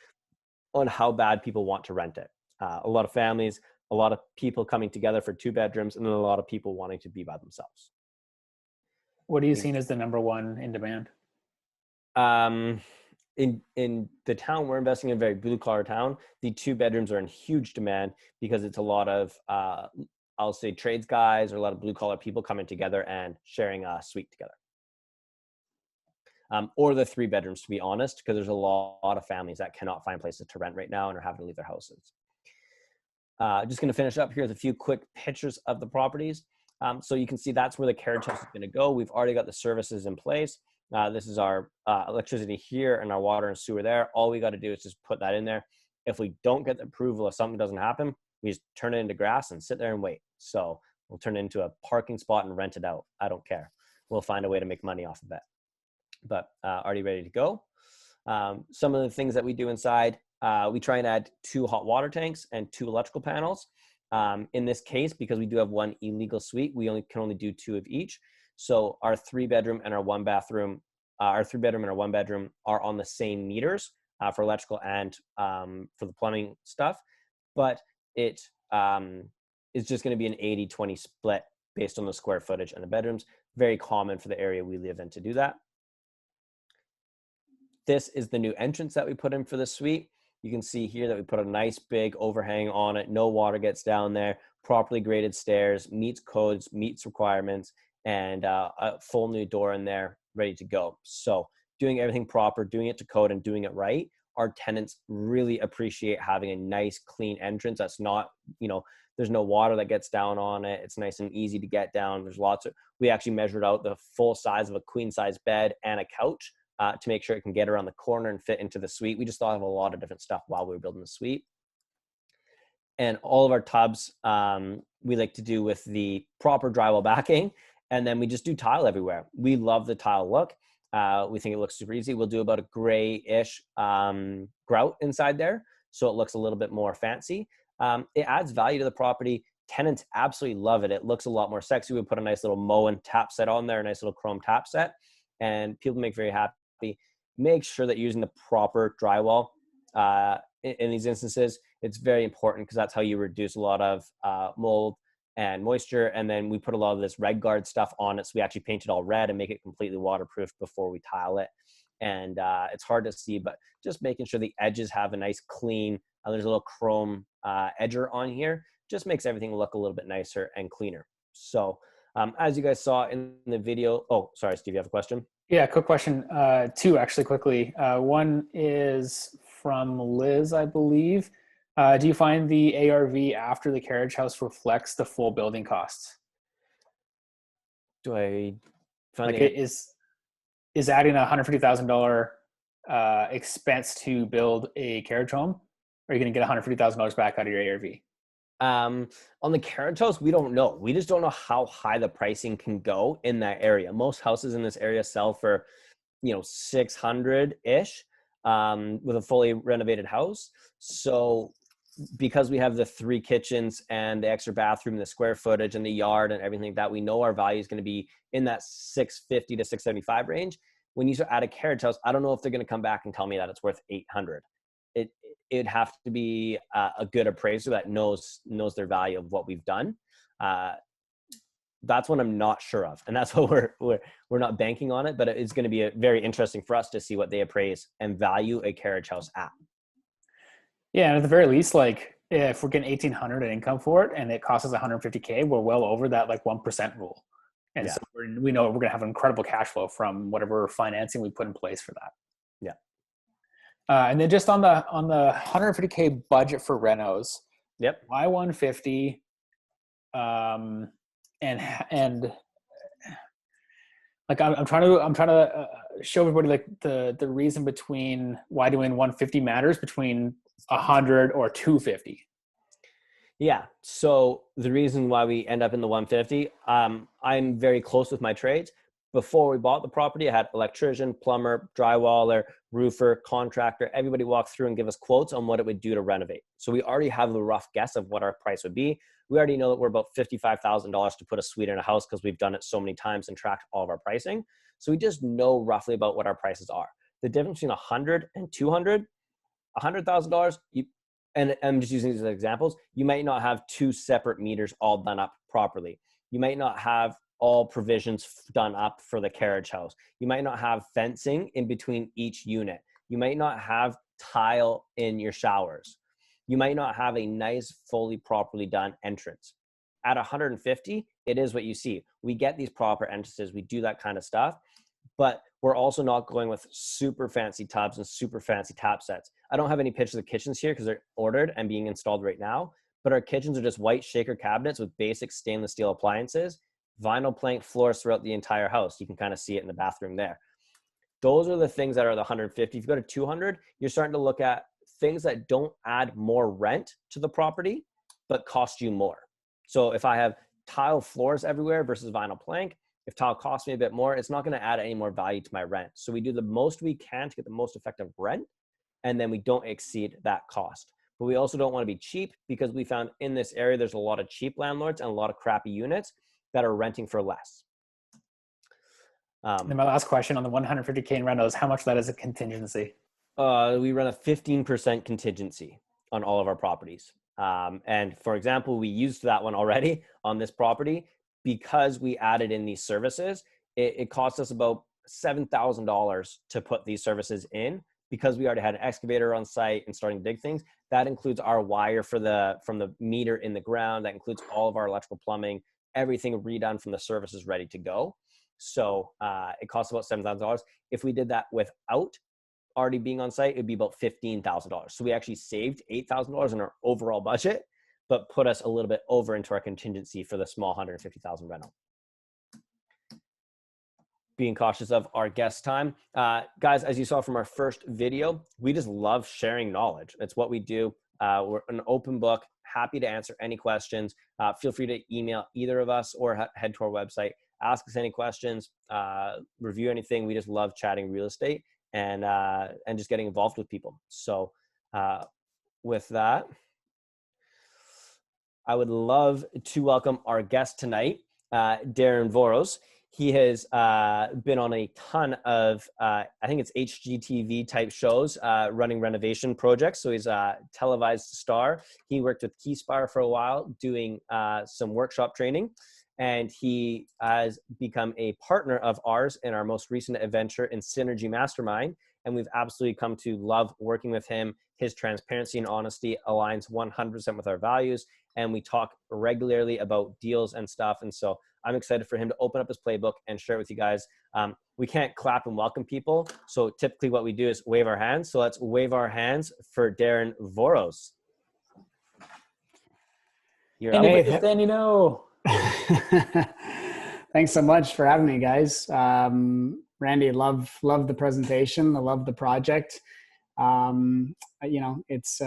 on how bad people want to rent it. A lot of families, a lot of people coming together for 2 bedrooms, and then a lot of people wanting to be by themselves. What are you seeing as the number one in demand? In the town we're investing in, a very blue collar town, the 2 bedrooms are in huge demand because it's a lot of, I'll say trades guys or a lot of blue collar people coming together and sharing a suite together. Or the 3 bedrooms, to be honest, because there's a lot of families that cannot find places to rent right now and are having to leave their houses. Just going to finish up here with a few quick pictures of the properties. So you can see that's where the carriage house is going to go. We've already got the services in place. This is our electricity here and our water and sewer there. All we got to do is just put that in there. If we don't get the approval, if something doesn't happen, we just turn it into grass and sit there and wait. So we'll turn it into a parking spot and rent it out. I don't care. We'll find a way to make money off of it. But already ready to go. Some of the things that we do inside, we try and add 2 hot water tanks and 2 electrical panels. In this case, because we do have 1 illegal suite, we can only do 2 of each. So our 3-bedroom and our 1-bathroom, our 3-bedroom and our 1-bedroom are on the same meters for electrical and for the plumbing stuff. But it is just going to be an 80-20 split based on the square footage and the bedrooms. Very common for the area we live in to do that. This is the new entrance that we put in for the suite. You can see here that we put a nice big overhang on it. No water gets down there. Properly graded stairs, meets codes, meets requirements, and a full new door in there, ready to go. So doing everything proper, doing it to code, and doing it right our tenants really appreciate having a nice, clean entrance. That's not, there's no water that gets down on it. It's nice and easy to get down. We actually measured out the full size of a queen size bed and a couch to make sure it can get around the corner and fit into the suite. We just thought of a lot of different stuff while we were building the suite. And all of our tubs, we like to do with the proper drywall backing. And then we just do tile everywhere. We love the tile look. We think it looks super easy. We'll do about a grayish grout inside there, so it looks a little bit more fancy. It adds value to the property. Tenants absolutely love it. It looks a lot more sexy. We put a nice little Moen tap set on there, a nice little chrome tap set, and people make very happy. Make sure that you're using the proper drywall in these instances. It's very important because that's how you reduce a lot of mold and moisture. And then we put a lot of this RegGuard stuff on it. So we actually paint it all red and make it completely waterproof before we tile it. And it's hard to see, but just making sure the edges have a nice clean, there's a little chrome edger on here, just makes everything look a little bit nicer and cleaner. So as you guys saw in the video, oh, sorry, Steve, you have a question? Yeah, quick question. Two, actually, quickly. One is from Liz, I believe. Do you find the ARV after the carriage house reflects the full building costs? Do I find like is adding a $150,000 expense to build a carriage home? Or are you going to get $150,000 back out of your ARV? On the carriage house, we don't know. We just don't know how high the pricing can go in that area. Most houses in this area sell for, 600-ish with a fully renovated house. So because we have the 3 kitchens and the extra bathroom, the square footage and the yard and everything like that, we know our value is going to be in that 650 to 675 range. When you add a carriage house, I don't know if they're going to come back and tell me that it's worth 800. It'd have to be a good appraiser that knows their value of what we've done. That's what I'm not sure of, and that's what we're not banking on it. But it's going to be very interesting for us to see what they appraise and value a carriage house at. Yeah, and at the very least, like if we're getting 1,800 in income for it, and it costs us 150K, we're well over that 1% rule, and so we know we're going to have an incredible cash flow from whatever financing we put in place for that. Yeah. And then just on the 150K budget for renos. Yep. Why 150? And like I'm trying to show everybody like the reason between why doing 150 matters between 100 or 250. Yeah. So the reason why we end up in the 150, I'm very close with my trades. Before we bought the property, I had electrician, plumber, drywaller, roofer, contractor, everybody walk through and give us quotes on what it would do to renovate. So we already have the rough guess of what our price would be. We already know that we're about $55,000 to put a suite in a house because we've done it so many times and tracked all of our pricing. So we just know roughly about what our prices are. The difference between 100 and 200, $100,000, and I'm just using these as examples, you might not have 2 separate meters all done up properly. You might not have all provisions done up for the carriage house. You might not have fencing in between each unit. You might not have tile in your showers. You might not have a nice, fully, properly done entrance. At 150, it is what you see. We get these proper entrances. We do that kind of stuff, but we're also not going with super fancy tubs and super fancy tap sets. I don't have any pictures of kitchens here because they're ordered and being installed right now, but our kitchens are just white shaker cabinets with basic stainless steel appliances, vinyl plank floors throughout the entire house. You can kind of see it in the bathroom there. Those are the things that are the 150. If you go to 200, you're starting to look at things that don't add more rent to the property, but cost you more. So if I have tile floors everywhere versus vinyl plank, if tile costs me a bit more, it's not going to add any more value to my rent. So we do the most we can to get the most effective rent, and then we don't exceed that cost. But we also don't want to be cheap because we found in this area, there's a lot of cheap landlords and a lot of crappy units that are renting for less. And my last question on the 150K in renos, how much of that is a contingency? We run a 15% contingency on all of our properties. And for example, we used that one already on this property because we added in these services. It cost us about $7,000 to put these services in because we already had an excavator on site and starting to dig things. That includes our wire from the meter in the ground. That includes all of our electrical plumbing, everything redone from the services ready to go. So it costs about $7,000. If we did that without already being on site, it'd be about $15,000. So we actually saved $8,000 in our overall budget, but put us a little bit over into our contingency for the small $150,000 rental. Being cautious of our guest time. Guys, as you saw from our first video, we just love sharing knowledge. It's what we do. We're an open book, happy to answer any questions. Feel free to email either of us or head to our website, ask us any questions, review anything. We just love chatting real estate and just getting involved with people. So with that, I would love to welcome our guest tonight, Darren Voros. He has been on a ton of, I think it's HGTV type shows, running renovation projects. So he's a televised star. He worked with Keyspire for a while doing some workshop training. And he has become a partner of ours in our most recent adventure in Synergy Mastermind. And we've absolutely come to love working with him. His transparency and honesty aligns 100% with our values. And we talk regularly about deals and stuff. And so I'm excited for him to open up his playbook and share it with you guys. We can't clap and welcome people. So typically what we do is wave our hands. So let's wave our hands for Darren Voros. You're Hey, up. Danny, no. Thanks so much for having me, guys. Randy, love the presentation. I love the project. You know, it's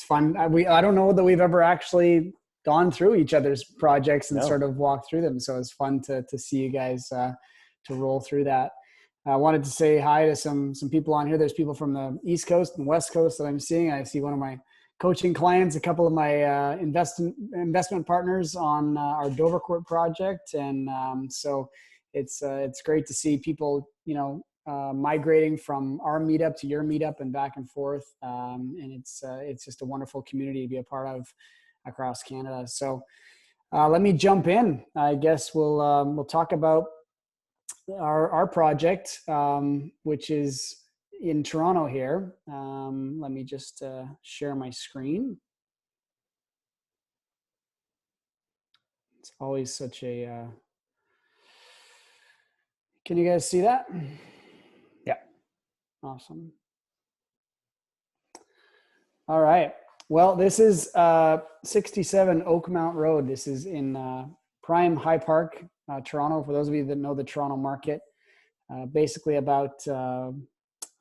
fun. I don't know that we've ever actually gone through each other's projects and sort of walked through them. So it's fun to see you guys to roll through that. I wanted to say hi to some people on here. There's people from the East Coast and West Coast that I'm seeing. I see one of my coaching clients, a couple of my investment partners on our Dovercourt project. And so it's great to see people, you know, migrating from our meetup to your meetup and back and forth. And it's just a wonderful community to be a part of across Canada. So let me jump in. I guess we'll talk about our project, which is in Toronto here. Let me just share my screen. It's always such a, can you guys see that? Yeah. Awesome. All right. Well, this is 67 Oakmount Road. This is in prime High Park, Toronto. For those of you that know the Toronto market, basically about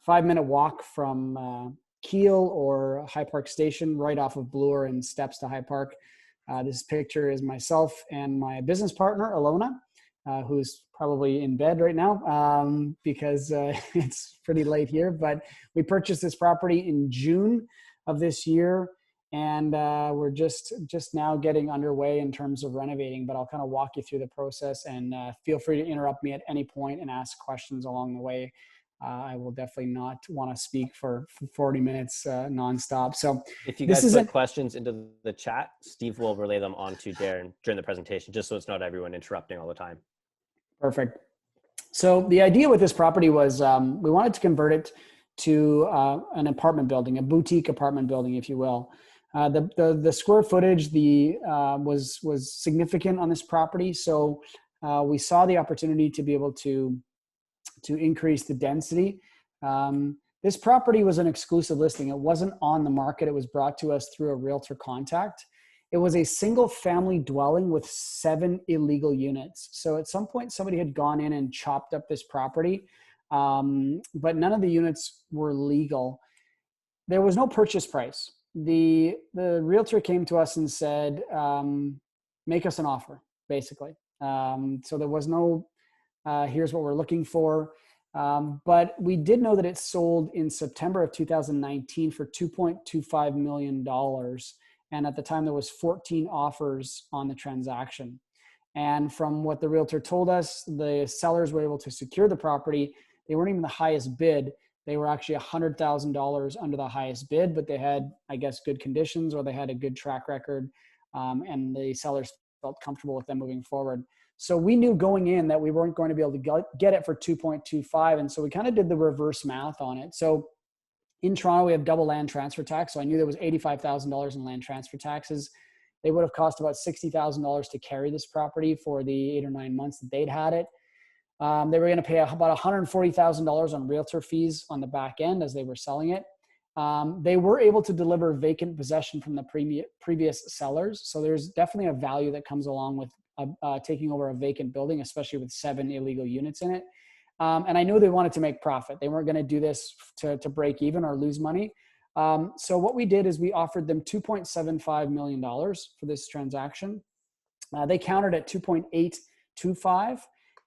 5-minute walk from Keele or High Park Station, right off of Bloor and steps to High Park. This picture is myself and my business partner, Alona, who's probably in bed right now because it's pretty late here. But we purchased this property in June of this year, and we're just now getting underway in terms of renovating. But I'll kind of walk you through the process, and feel free to interrupt me at any point and ask questions along the way. I will definitely not want to speak for 40 minutes nonstop. So if you guys put questions into the chat, Steve will relay them on to Darren during the presentation, just so it's not everyone interrupting all the time. Perfect. So the idea with this property was we wanted to convert it to an apartment building, a boutique apartment building, if you will. The square footage was significant on this property, so we saw the opportunity to be able to increase the density. This property was an exclusive listing. It wasn't on the market. It was brought to us through a realtor contact. It was a single family dwelling with 7 illegal units. So at some point, somebody had gone in and chopped up this property, but none of the units were legal. There was no purchase price. The realtor came to us and said, make us an offer, basically. So there was no, here's what we're looking for. But we did know that it sold in September of 2019 for $2.25 million. And at the time, there was 14 offers on the transaction. And from what the realtor told us, the sellers were able to secure the property. They weren't even the highest bid. They were actually $100,000 under the highest bid, but they had, I guess, good conditions, or they had a good track record, and the sellers felt comfortable with them moving forward. So we knew going in that we weren't going to be able to get it for 2.25. And so we kind of did the reverse math on it. So in Toronto, we have double land transfer tax. So I knew there was $85,000 in land transfer taxes. They would have cost about $60,000 to carry this property for the 8 or 9 months that they'd had it. They were going to pay about $140,000 on realtor fees on the back end as they were selling it. They were able to deliver vacant possession from the previous sellers. So there's definitely a value that comes along with taking over a vacant building, especially with 7 illegal units in it. And I knew they wanted to make profit. They weren't going to do this to break even or lose money. So what we did is we offered them $2.75 million for this transaction. They countered at 2.825.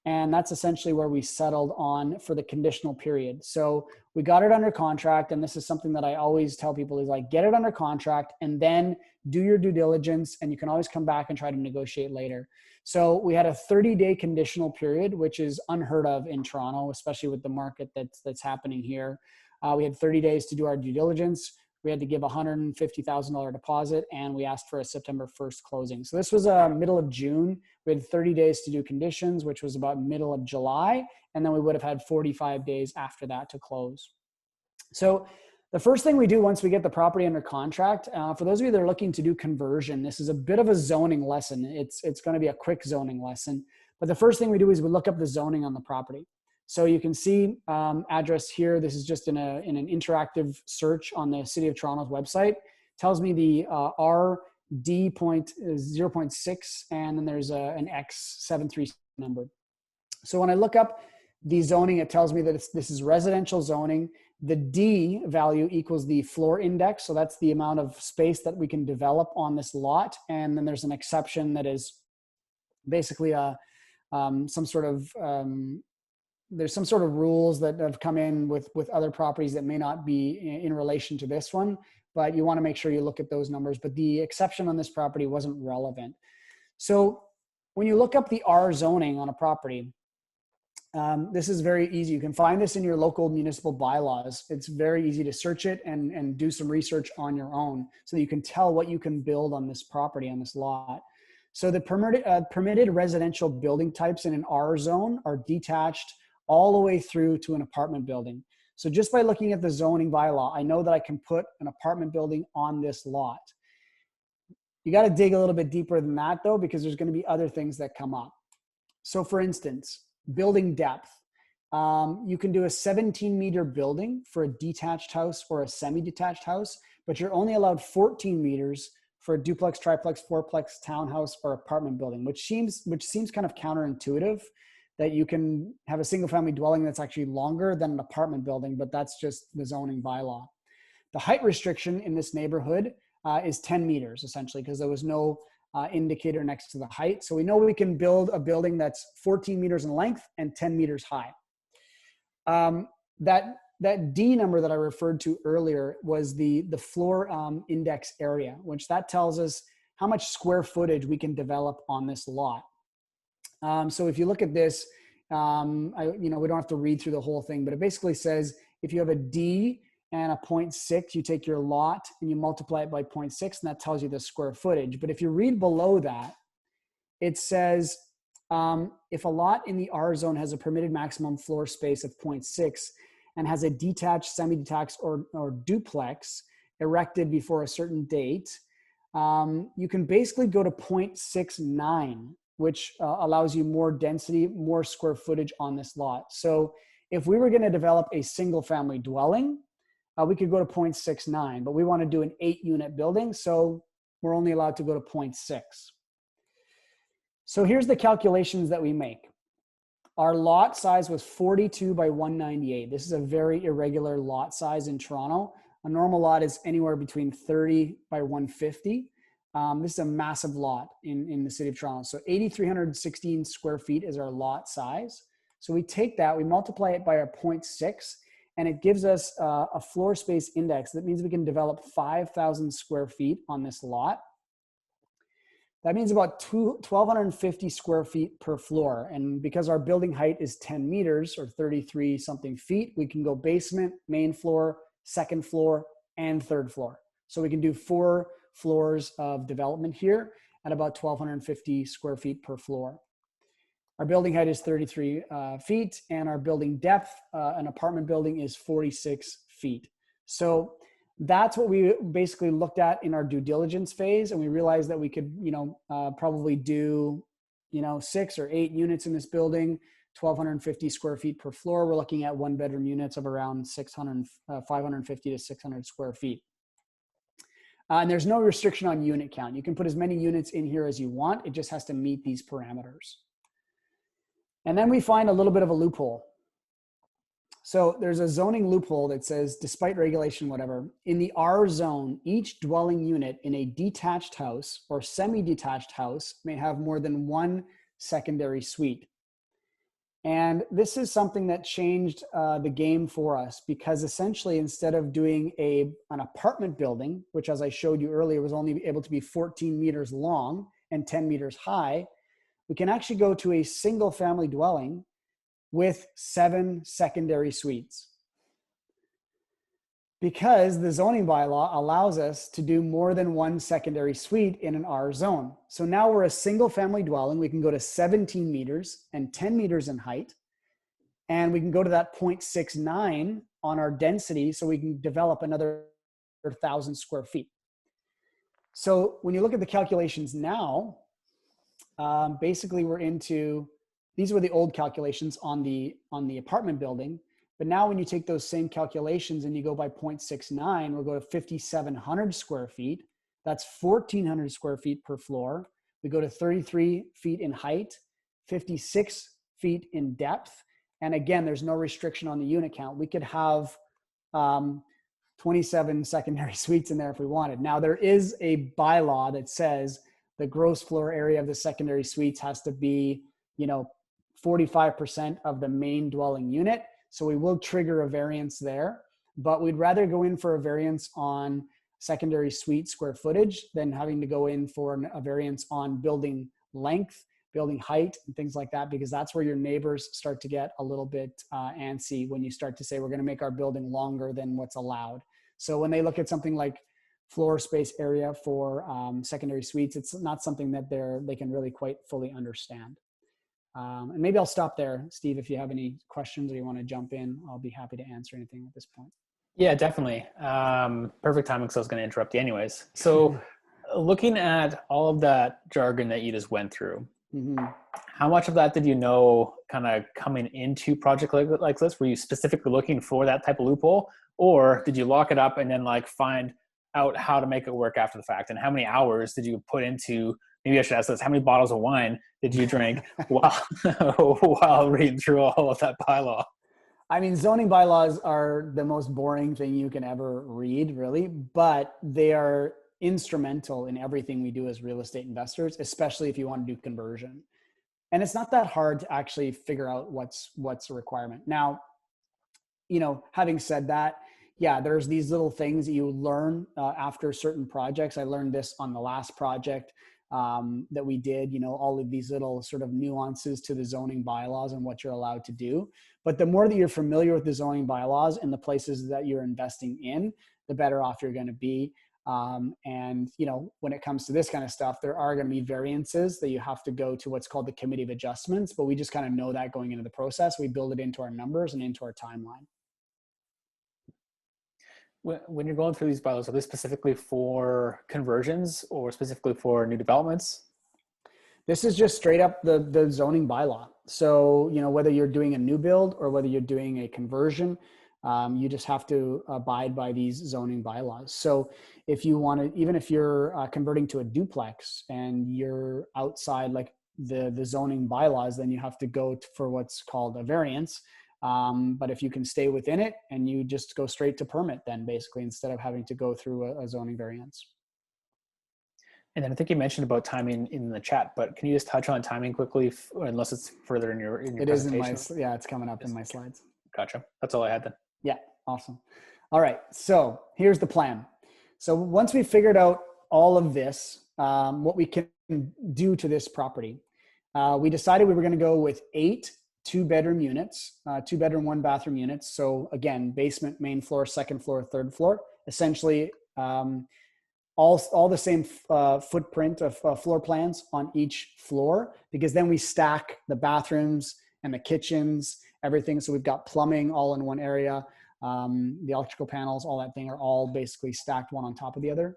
And that's essentially where we settled on for the conditional period. So we got it under contract. And this is something that I always tell people is like, get it under contract and then do your due diligence. And you can always come back and try to negotiate later. So we had a 30-day conditional period, which is unheard of in Toronto, especially with the market that's happening here. We had 30 days to do our due diligence. We had to give $150,000 deposit, and we asked for a September 1st closing. So this was middle of June. We had 30 days to do conditions, which was about middle of July, and then we would have had 45 days after that to close. So the first thing we do once we get the property under contract, for those of you that are looking to do conversion, this is a bit of a zoning lesson. It's going to be a quick zoning lesson. But the first thing we do is we look up the zoning on the property. So you can see address here. This is just in an interactive search on the City of Toronto's website. It tells me the RD.0.6, and then there's an X73 number. So when I look up the zoning, it tells me that this is residential zoning. The D value equals the floor index. So that's the amount of space that we can develop on this lot. And then there's an exception that is basically there's some sort of rules that have come in with other properties that may not be in relation to this one, but you want to make sure you look at those numbers. But the exception on this property wasn't relevant. So when you look up the R zoning on a property, this is very easy. You can find this in your local municipal bylaws. It's very easy to search it and do some research on your own so that you can tell what you can build on this property, on this lot. So the permitted residential building types in an R zone are detached all the way through to an apartment building. So just by looking at the zoning bylaw, I know that I can put an apartment building on this lot. You got to dig a little bit deeper than that though, because there's going to be other things that come up. So for instance, building depth. You can do a 17-meter building for a detached house or a semi-detached house, but you're only allowed 14 meters for a duplex, triplex, fourplex townhouse or apartment building, which seems kind of counterintuitive, that you can have a single family dwelling that's actually longer than an apartment building, but that's just the zoning bylaw. The height restriction in this neighborhood is 10 meters essentially, because there was no indicator next to the height. So we know we can build a building that's 14 meters in length and 10 meters high. That D number that I referred to earlier was the floor index area, which that tells us how much square footage we can develop on this lot. So if you look at this, we don't have to read through the whole thing, but it basically says if you have a D and a 0.6, you take your lot and you multiply it by 0.6, and that tells you the square footage. But if you read below that, it says if a lot in the R zone has a permitted maximum floor space of 0.6 and has a detached, semi-detached, or duplex erected before a certain date, you can basically go to 0.69, which allows you more density, more square footage on this lot. So if we were going to develop a single family dwelling, we could go to 0.69, but we want to do an 8-unit building, so we're only allowed to go to 0.6. So here's the calculations that we make. Our lot size was 42 by 198. This is a very irregular lot size in Toronto. A normal lot is anywhere between 30 by 150. This is a massive lot in the City of Toronto. So 8,316 square feet is our lot size. So we take that, we multiply it by our 0.6, and it gives us a floor space index. That means we can develop 5,000 square feet on this lot. That means about 1,250 square feet per floor. And because our building height is 10 meters or 33 something feet, we can go basement, main floor, second floor, and third floor. So we can do 4 floors of development here at about 1,250 square feet per floor. Our building height is 33 feet, and our building depth, an apartment building, is 46 feet. So that's what we basically looked at in our due diligence phase, and we realized that we could, probably do, 6 or 8 units in this building. 1,250 square feet per floor. We're looking at 1-bedroom units of around 550 to 600 square feet. And there's no restriction on unit count. You can put as many units in here as you want. It just has to meet these parameters. And then we find a little bit of a loophole. So there's a zoning loophole that says, despite regulation, whatever, in the R zone, each dwelling unit in a detached house or semi-detached house may have more than one secondary suite. And this is something that changed the game for us, because essentially instead of doing an apartment building, which as I showed you earlier was only able to be 14 meters long and 10 meters high, we can actually go to a single family dwelling with 7 secondary suites. Because the zoning bylaw allows us to do more than one secondary suite in an R zone. So now we're a single family dwelling. We can go to 17 meters and 10 meters in height. And we can go to that 0.69 on our density, so we can develop another 1,000 square feet. So when you look at the calculations now, basically we're into, these were the old calculations on the apartment building. But now when you take those same calculations and you go by 0.69, we'll go to 5,700 square feet. That's 1,400 square feet per floor. We go to 33 feet in height, 56 feet in depth. And again, there's no restriction on the unit count. We could have 27 secondary suites in there if we wanted. Now there is a bylaw that says the gross floor area of the secondary suites has to be, 45% of the main dwelling unit. So we will trigger a variance there, but we'd rather go in for a variance on secondary suite square footage than having to go in for a variance on building length, building height, and things like that, because that's where your neighbors start to get a little bit antsy when you start to say, we're going to make our building longer than what's allowed. So when they look at something like floor space area for secondary suites, it's not something that they can really quite fully understand. And maybe I'll stop there. Steve, if you have any questions or you want to jump in, I'll be happy to answer anything at this point. Yeah, definitely. Perfect timing, because I was going to interrupt you anyways. So looking at all of that jargon that you just went through, how much of that did you know kind of coming into project like this? Were you specifically looking for that type of loophole, or did you lock it up and then find out how to make it work after the fact? And how many hours did you put into, maybe I should ask this, how many bottles of wine did you drink while reading through all of that bylaw? I mean, zoning bylaws are the most boring thing you can ever read, really, but they are instrumental in everything we do as real estate investors, especially if you want to do conversion. And it's not that hard to actually figure out what's a requirement. Now, having said that, yeah, there's these little things that you learn after certain projects. I learned this on the last project that we did, all of these little sort of nuances to the zoning bylaws and what you're allowed to do. But the more that you're familiar with the zoning bylaws and the places that you're investing in, the better off you're going to be. And when it comes to this kind of stuff, there are going to be variances that you have to go to what's called the committee of adjustments, but we just kind of know that going into the process. We build it into our numbers and into our timeline. When you're going through these bylaws, are they specifically for conversions or specifically for new developments? This is just straight up the zoning bylaw. So, whether you're doing a new build or whether you're doing a conversion, you just have to abide by these zoning bylaws. So if you want to, even if you're converting to a duplex and you're outside the zoning bylaws, then you have to go for what's called a variance. But if you can stay within it and you just go straight to permit, then basically, instead of having to go through a zoning variance. And then I think you mentioned about timing in the chat, but can you just touch on timing quickly, unless it's further in your It is in my, yeah, it's coming up in my slides. Gotcha. That's all I had then. Yeah, awesome. All right, so here's the plan. So once we figured out all of this, what we can do to this property, we decided we were going to go with 8 2-bedroom units, 2-bedroom, 1-bathroom units. So again, basement, main floor, second floor, third floor, essentially all the same footprint of floor plans on each floor, because then we stack the bathrooms and the kitchens, everything. So we've got plumbing all in one area. The electrical panels, all that thing are all basically stacked one on top of the other.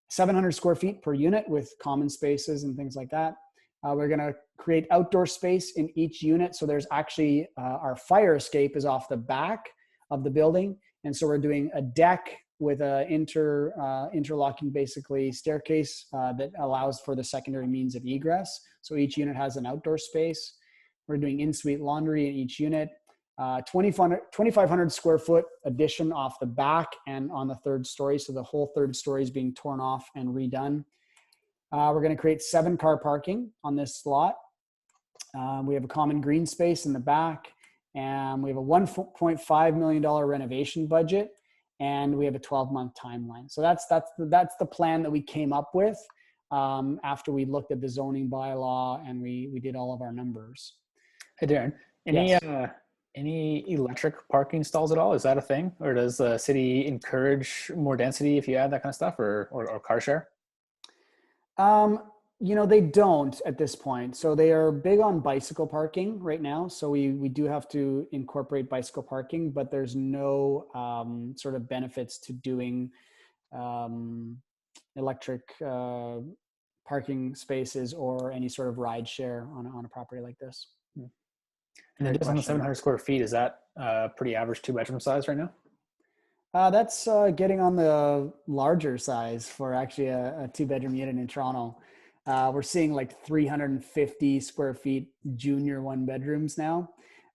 700 square feet per unit with common spaces and things like that. We're going to create outdoor space in each unit. So there's actually our fire escape is off the back of the building. And so we're doing a deck with a interlocking basically staircase that allows for the secondary means of egress. So each unit has an outdoor space. We're doing in-suite laundry in each unit. 2,500 square foot addition off the back and on the third story. So the whole third story is being torn off and redone. We're going to create 7-car parking on this lot. We have a common green space in the back, and we have a $1.5 million renovation budget, and we have a 12-month timeline. So that's the plan that we came up with after we looked at the zoning bylaw and we did all of our numbers. Hey, Darren, any electric parking stalls at all? Is that a thing? Or does the city encourage more density if you add that kind of stuff, or car share? They don't at this point. So they are big on bicycle parking right now. So we do have to incorporate bicycle parking, but there's no sort of benefits to doing electric parking spaces or any sort of ride share on a property like this. And then just on the 700 square feet, is that pretty average 2-bedroom size right now? That's getting on the larger size for actually a 2-bedroom unit in Toronto. We're seeing like 350 square feet junior 1-bedrooms now.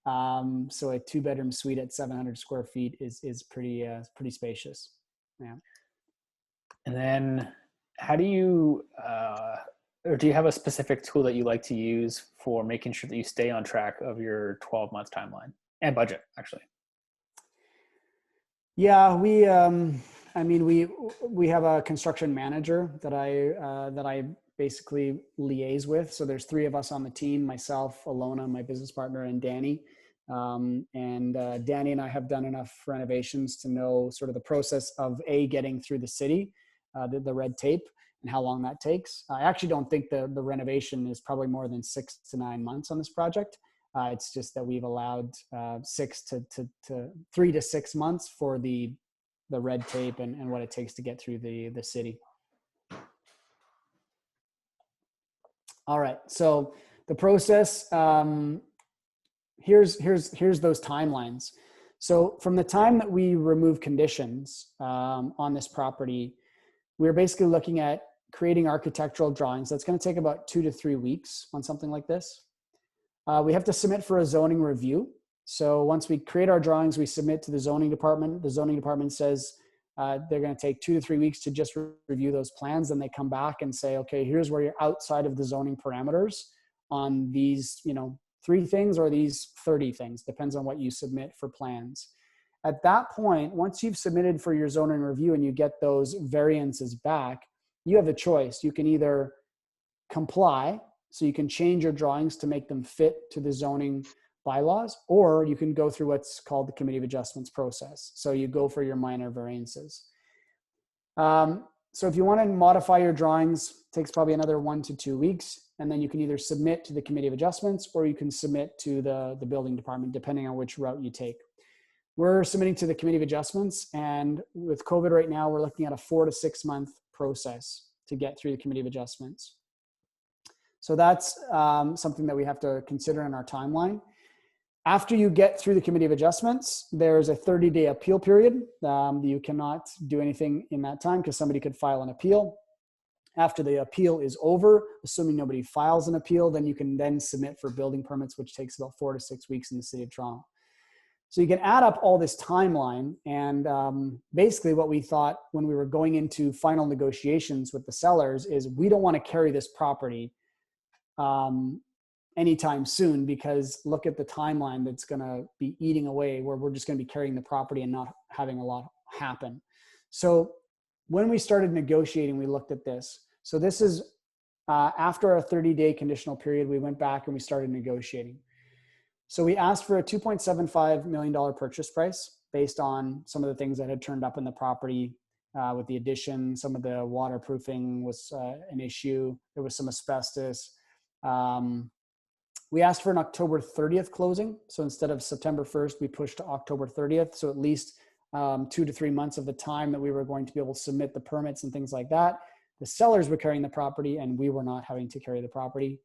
So a 2-bedroom suite at 700 square feet is pretty spacious. Yeah. And then how do you, or do you have a specific tool that you like to use for making sure that you stay on track of your 12-month timeline and budget, actually? Yeah, we have a construction manager that I basically liaise with. So there's 3 of us on the team: myself, Alona, my business partner, and Danny. Danny and I have done enough renovations to know sort of the process of getting through the city, the red tape, and how long that takes. I actually don't think the renovation is probably more than 6 to 9 months on this project. It's just that we've allowed 3 to 6 months for the red tape and what it takes to get through the city. All right, so the process, here's those timelines. So from the time that we remove conditions on this property, we're basically looking at creating architectural drawings. That's going to take about 2 to 3 weeks on something like this. We have to submit for a zoning review. So once we create our drawings, we submit to the zoning department. The zoning department says they're going to take 2 to 3 weeks to just review those plans. Then they come back and say, okay, here's where you're outside of the zoning parameters on these, 3 things or these 30 things, depends on what you submit for plans. At that point, once you've submitted for your zoning review and you get those variances back, you have the choice. You can either comply, so you can change your drawings to make them fit to the zoning bylaws, or you can go through what's called the committee of adjustments process. So you go for your minor variances. So if you want to modify your drawings, it takes probably another 1 to 2 weeks. And then you can either submit to the committee of adjustments or you can submit to the building department, depending on which route you take. We're submitting to the committee of adjustments, and with COVID right now, we're looking at a 4 to 6 month process to get through the committee of adjustments. So that's something that we have to consider in our timeline. After you get through the committee of adjustments, there's a 30-day appeal period. You cannot do anything in that time because somebody could file an appeal. After the appeal is over, assuming nobody files an appeal, then you can then submit for building permits, which takes about 4 to 6 weeks in the city of Toronto. So you can add up all this timeline, and basically what we thought when we were going into final negotiations with the sellers is we don't want to carry this property anytime soon, because look at the timeline that's going to be eating away, where we're just going to be carrying the property and not having a lot happen. So when we started negotiating, we looked at this. So this is after a 30-day conditional period, we went back and we started negotiating. So we asked for a $2.75 million purchase price based on some of the things that had turned up in the property with the addition. Some of the waterproofing was an issue. There was some asbestos. We asked for an October 30th closing. So instead of September 1st, we pushed to October 30th. So at least 2 to 3 months of the time that we were going to be able to submit the permits and things like that. The sellers were carrying the property and we were not having to carry the property.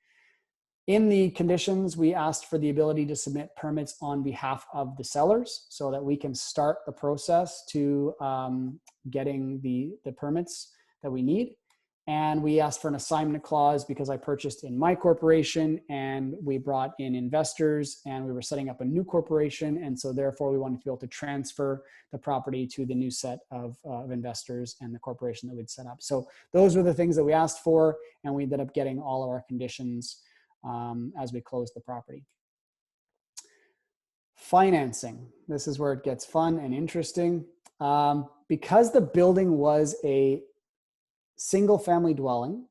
In the conditions, we asked for the ability to submit permits on behalf of the sellers so that we can start the process to getting the permits that we need. And we asked for an assignment clause because I purchased in my corporation and we brought in investors and we were setting up a new corporation. And so therefore we wanted to be able to transfer the property to the new set of investors and the corporation that we'd set up. So those were the things that we asked for, and we ended up getting all of our conditions as we closed the property. Financing. This is where it gets fun and interesting. Because the building was a single family dwelling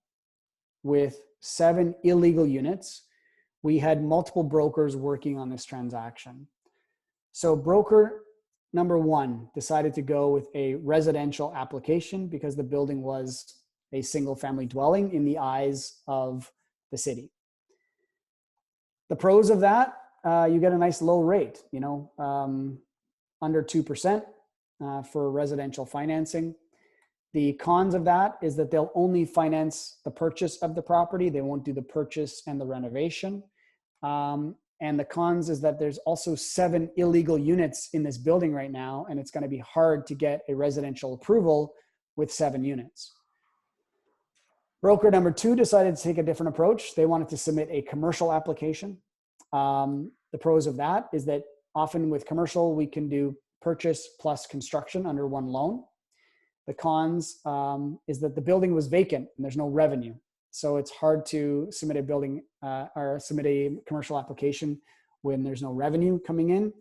with 7 illegal units, we had multiple brokers working on this transaction. So broker number 1 decided to go with a residential application because the building was a single family dwelling in the eyes of the city. The pros of that, you get a nice low rate, you know, under 2% for residential financing. The cons of that is that they'll only finance the purchase of the property. They won't do the purchase and the renovation. And the cons is that there's also 7 illegal units in this building right now, and it's going to be hard to get a residential approval with 7 units. Broker number 2 decided to take a different approach. They wanted to submit a commercial application. The pros of that is that often with commercial, we can do purchase plus construction under one loan. The cons is that the building was vacant and there's no revenue. So it's hard to submit a building or submit a commercial application when there's no revenue coming in.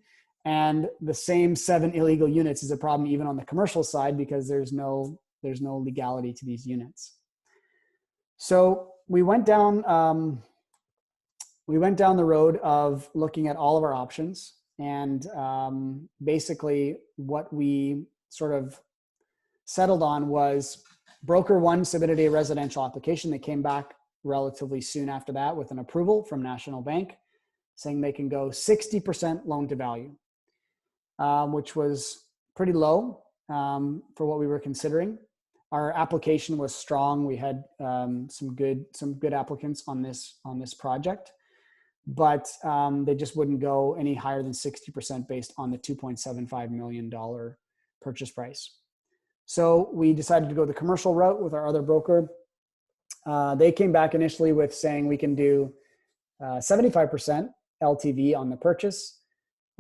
And the same 7 illegal units is a problem even on the commercial side because there's no legality to these units. So we went down the road of looking at all of our options, and basically what we sort of settled on was broker 1 submitted a residential application. They came back relatively soon after that with an approval from National Bank saying they can go 60% loan to value, which was pretty low for what we were considering. Our application was strong. We had some good applicants on this project, but they just wouldn't go any higher than 60% based on the $2.75 million purchase price. So we decided to go the commercial route with our other broker. They came back initially with saying we can do 75% LTV on the purchase,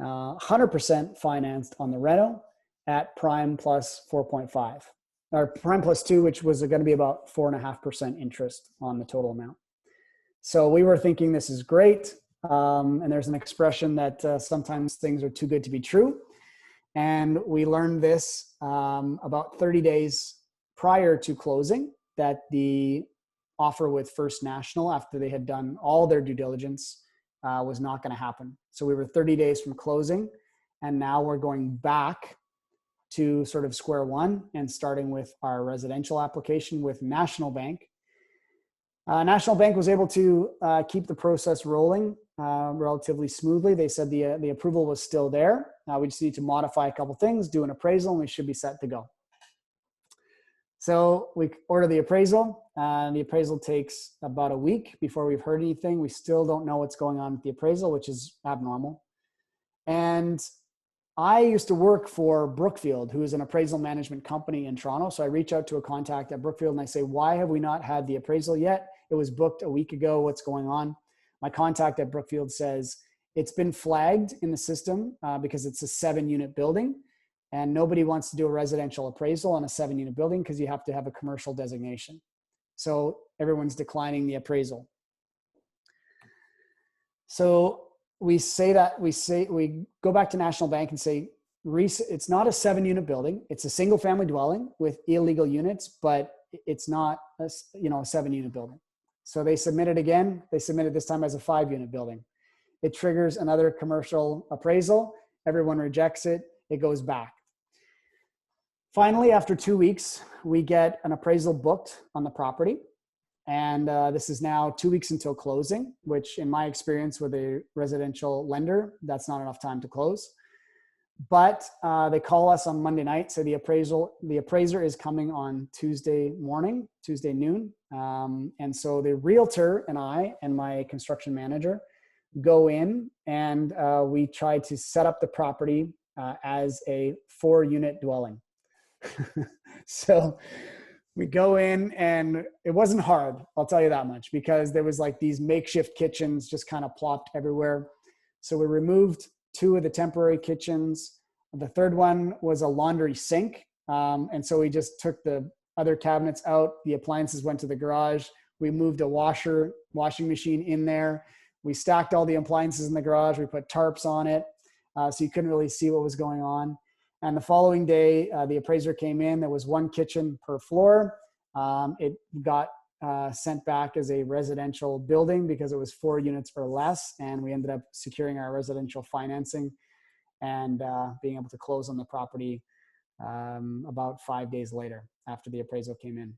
100% financed on the reno at prime plus 4.5, or prime plus 2, which was going to be about 4.5% interest on the total amount. So we were thinking this is great. And there's an expression that sometimes things are too good to be true. And we learned this about 30 days prior to closing, that the offer with First National, after they had done all their due diligence, was not going to happen. So we were 30 days from closing, and now we're going back to sort of square one and starting with our residential application with National Bank. National Bank was able to keep the process rolling relatively smoothly. They said the approval was still there. We just need to modify a couple things, do an appraisal, and we should be set to go. So we order the appraisal. The appraisal takes about a week before we've heard anything. We still don't know what's going on with the appraisal, which is abnormal. And I used to work for Brookfield, who is an appraisal management company in Toronto. So I reach out to a contact at Brookfield and I say, why have we not had the appraisal yet? It was booked a week ago. What's going on? My contact at Brookfield says, it's been flagged in the system because it's a 7-unit building and nobody wants to do a residential appraisal on a 7-unit building because you have to have a commercial designation. So everyone's declining the appraisal. So we go back to National Bank and say, it's not a 7-unit building. It's a single family dwelling with illegal units, but it's not a 7-unit building. So they submit it again. They submit it this time as a 5-unit building. It triggers another commercial appraisal. Everyone rejects it. It goes back. Finally, after 2 weeks, we get an appraisal booked on the property. And this is now 2 weeks until closing, which in my experience with a residential lender, that's not enough time to close. But they call us on Monday night. So the appraiser is coming on Tuesday morning, Tuesday noon. And so the realtor and I and my construction manager go in and we try to set up the property as a 4-unit dwelling. So we go in and it wasn't hard, I'll tell you that much, because there was like these makeshift kitchens just kind of plopped everywhere. So we removed 2 of the temporary kitchens. The third one was a laundry sink. And so we just took the other cabinets out. The appliances went to the garage. We moved a washing machine in there. We stacked all the appliances in the garage. We put tarps on it. So you couldn't really see what was going on. And the following day, the appraiser came in. There was 1 kitchen per floor. It got sent back as a residential building because it was 4 units or less. And we ended up securing our residential financing and being able to close on the property about 5 days later after the appraisal came in.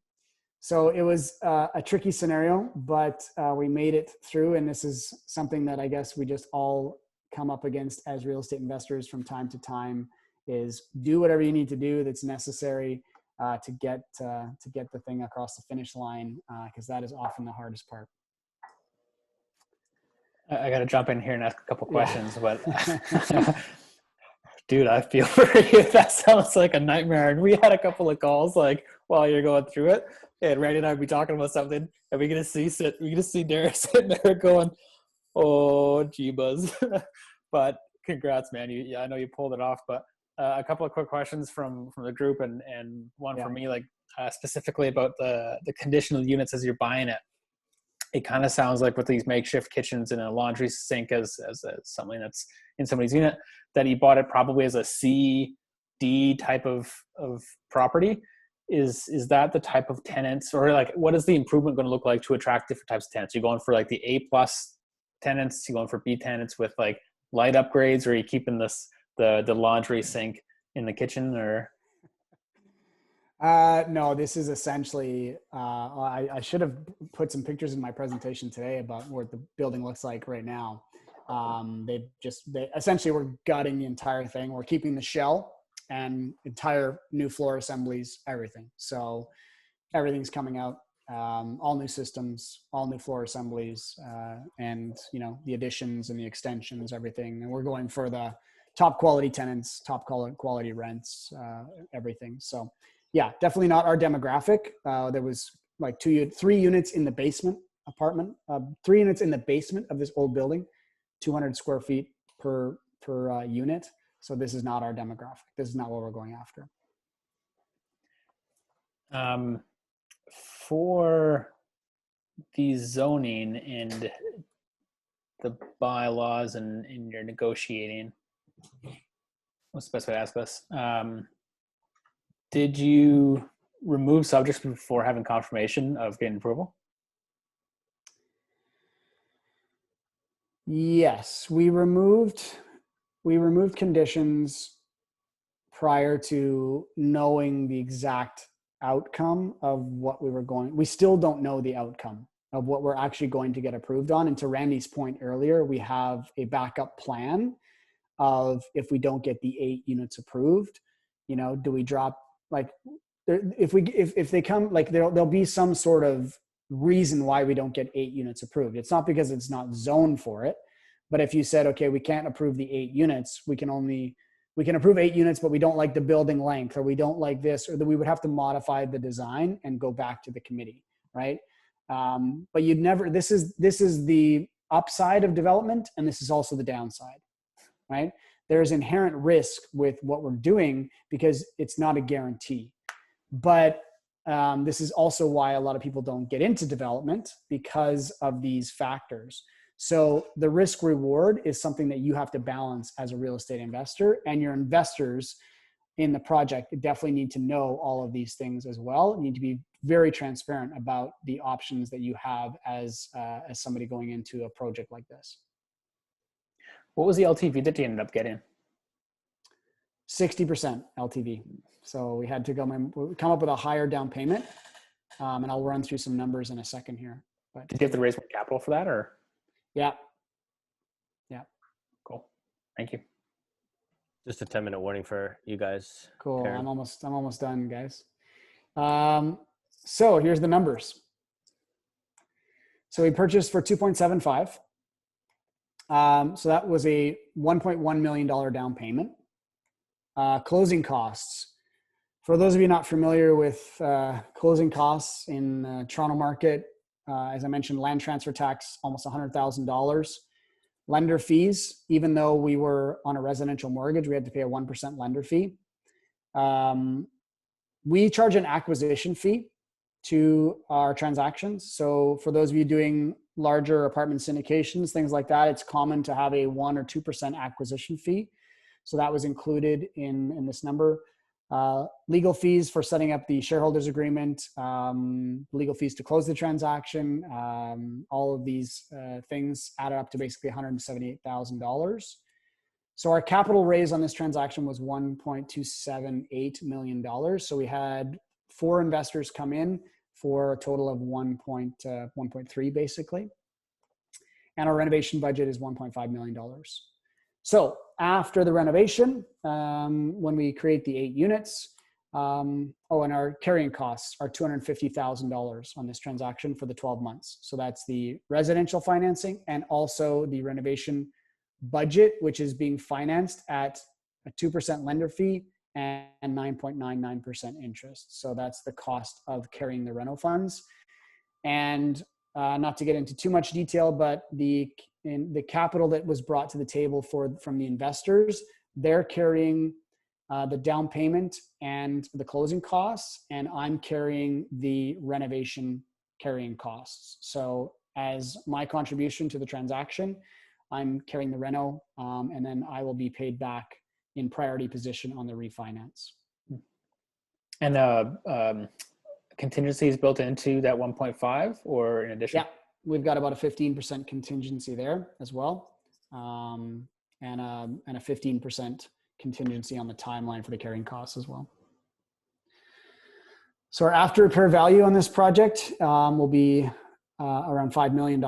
So it was a tricky scenario, but we made it through. And this is something that I guess we just all come up against as real estate investors from time to time, is do whatever you need to do that's necessary to get the thing across the finish line, because that is often the hardest part. I got to jump in here and ask a couple questions, but dude, I feel for you. That sounds like a nightmare. And we had a couple of calls like while you're going through it, and Randy and I would be talking about something, and we're gonna see Derek sitting there going, "Oh, gee-buzz." But congrats, man. I know you pulled it off. But a couple of quick questions from the group, and one for me, like specifically about the conditional units as you're buying it. It kind of sounds like with these makeshift kitchens and a laundry sink as something that's in somebody's unit, that he bought it probably as a C, D type of property. Is that the type of tenants, or like what is the improvement going to look like to attract different types of tenants? You're going for like the A+ tenants, you're going for B tenants with like light upgrades, or are you keeping the laundry sink in the kitchen, or? No, this is essentially, I should have put some pictures in my presentation today about what the building looks like right now. They essentially we're gutting the entire thing. We're keeping the shell and entire new floor assemblies, everything. So everything's coming out, all new systems, all new floor assemblies, and the additions and the extensions, everything. And we're going for the top quality tenants, top quality rents, everything. So yeah, definitely not our demographic. There was like 3 units in the basement apartment, 3 units in the basement of this old building, 200 square feet per unit. So this is not our demographic. This is not what we're going after. For the zoning and the bylaws and you're negotiating, what's the best way to ask this? Did you remove subjects before having confirmation of getting approval? Yes, we removed conditions prior to knowing the exact outcome of what we were going. We still don't know the outcome of what we're actually going to get approved on. And to Randy's point earlier, we have a backup plan of if we don't get the 8 units approved, do we drop, like, if they come, like there'll be some sort of reason why we don't get 8 units approved. It's not because it's not zoned for it, but if you said, okay, we can't approve the 8 units, we can approve 8 units, but we don't like the building length, or we don't like this, or that we would have to modify the design and go back to the committee, right? But you'd never. This is the upside of development, and this is also the downside, right? There's inherent risk with what we're doing because it's not a guarantee. But this is also why a lot of people don't get into development, because of these factors. So the risk reward is something that you have to balance as a real estate investor, and your investors in the project definitely need to know all of these things as well. You need to be very transparent about the options that you have as somebody going into a project like this. What was the LTV that you ended up getting? 60% LTV. So we had to come up with a higher down payment, and I'll run through some numbers in a second here. But did you have to raise more capital for that, or? Yeah. Cool. Thank you. Just a 10-minute warning for you guys. Cool. Karen. I'm almost done, guys. So here's the numbers. So we purchased for 2.75. So that was a $1.1 million down payment. Closing costs. For those of you not familiar with closing costs in the Toronto market, as I mentioned, land transfer tax, almost $100,000. Lender fees, even though we were on a residential mortgage, we had to pay a 1% lender fee. We charge an acquisition fee to our transactions. So for those of you doing larger apartment syndications, things like that, it's common to have a 1 or 2% acquisition fee. So that was included in this number. Legal fees for setting up the shareholders agreement, legal fees to close the transaction, all of these things added up to basically $178,000. So our capital raise on this transaction was $1.278 million. So we had 4 investors come in for a total of 1.3 basically. And our renovation budget is $1.5 million. So after the renovation, when we create the 8 units, and our carrying costs are $250,000 on this transaction for the 12 months. So that's the residential financing and also the renovation budget, which is being financed at a 2% lender fee and 9.99% interest. So that's the cost of carrying the reno funds. And not to get into too much detail, but the capital that was brought to the table from the investors, they're carrying the down payment and the closing costs, and I'm carrying the renovation carrying costs. So as my contribution to the transaction, I'm carrying the reno, and then I will be paid back in priority position on the refinance. And contingency is built into that 1.5 or in addition? Yeah, we've got about a 15% contingency there as well, and a 15% contingency on the timeline for the carrying costs as well. So our after repair value on this project will be around $5 million.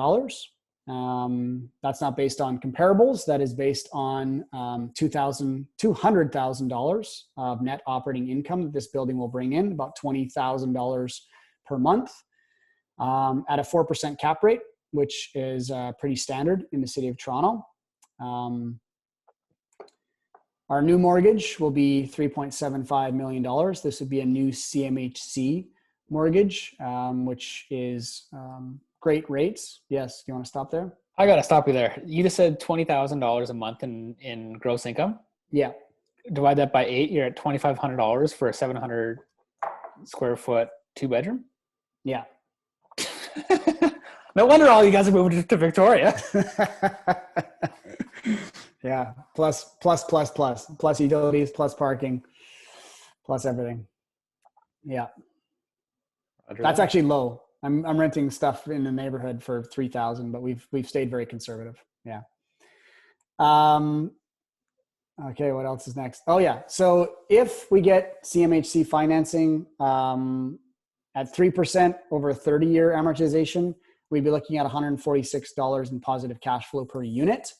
That's not based on comparables. That is based on $200,000 of net operating income that this building will bring in, about $20,000 per month, at a 4% cap rate, which is pretty standard in the city of Toronto. Our new mortgage will be $3.75 million. This would be a new CMHC mortgage, which is great rates. Yes, you want to stop there? I got to stop you there. You just said $20,000 a month in gross income. Yeah. Divide that by 8, you're at $2,500 for a 700 square foot 2-bedroom. Yeah. No wonder all you guys are moving to Victoria. Yeah. Plus utilities, plus parking, plus everything. Yeah. That's actually low. I'm renting stuff in the neighborhood for $3,000, but we've stayed very conservative. Yeah. Okay. What else is next? Oh yeah. So if we get CMHC financing at 3% over a 30-year amortization, we'd be looking at $146 in positive cash flow per unit.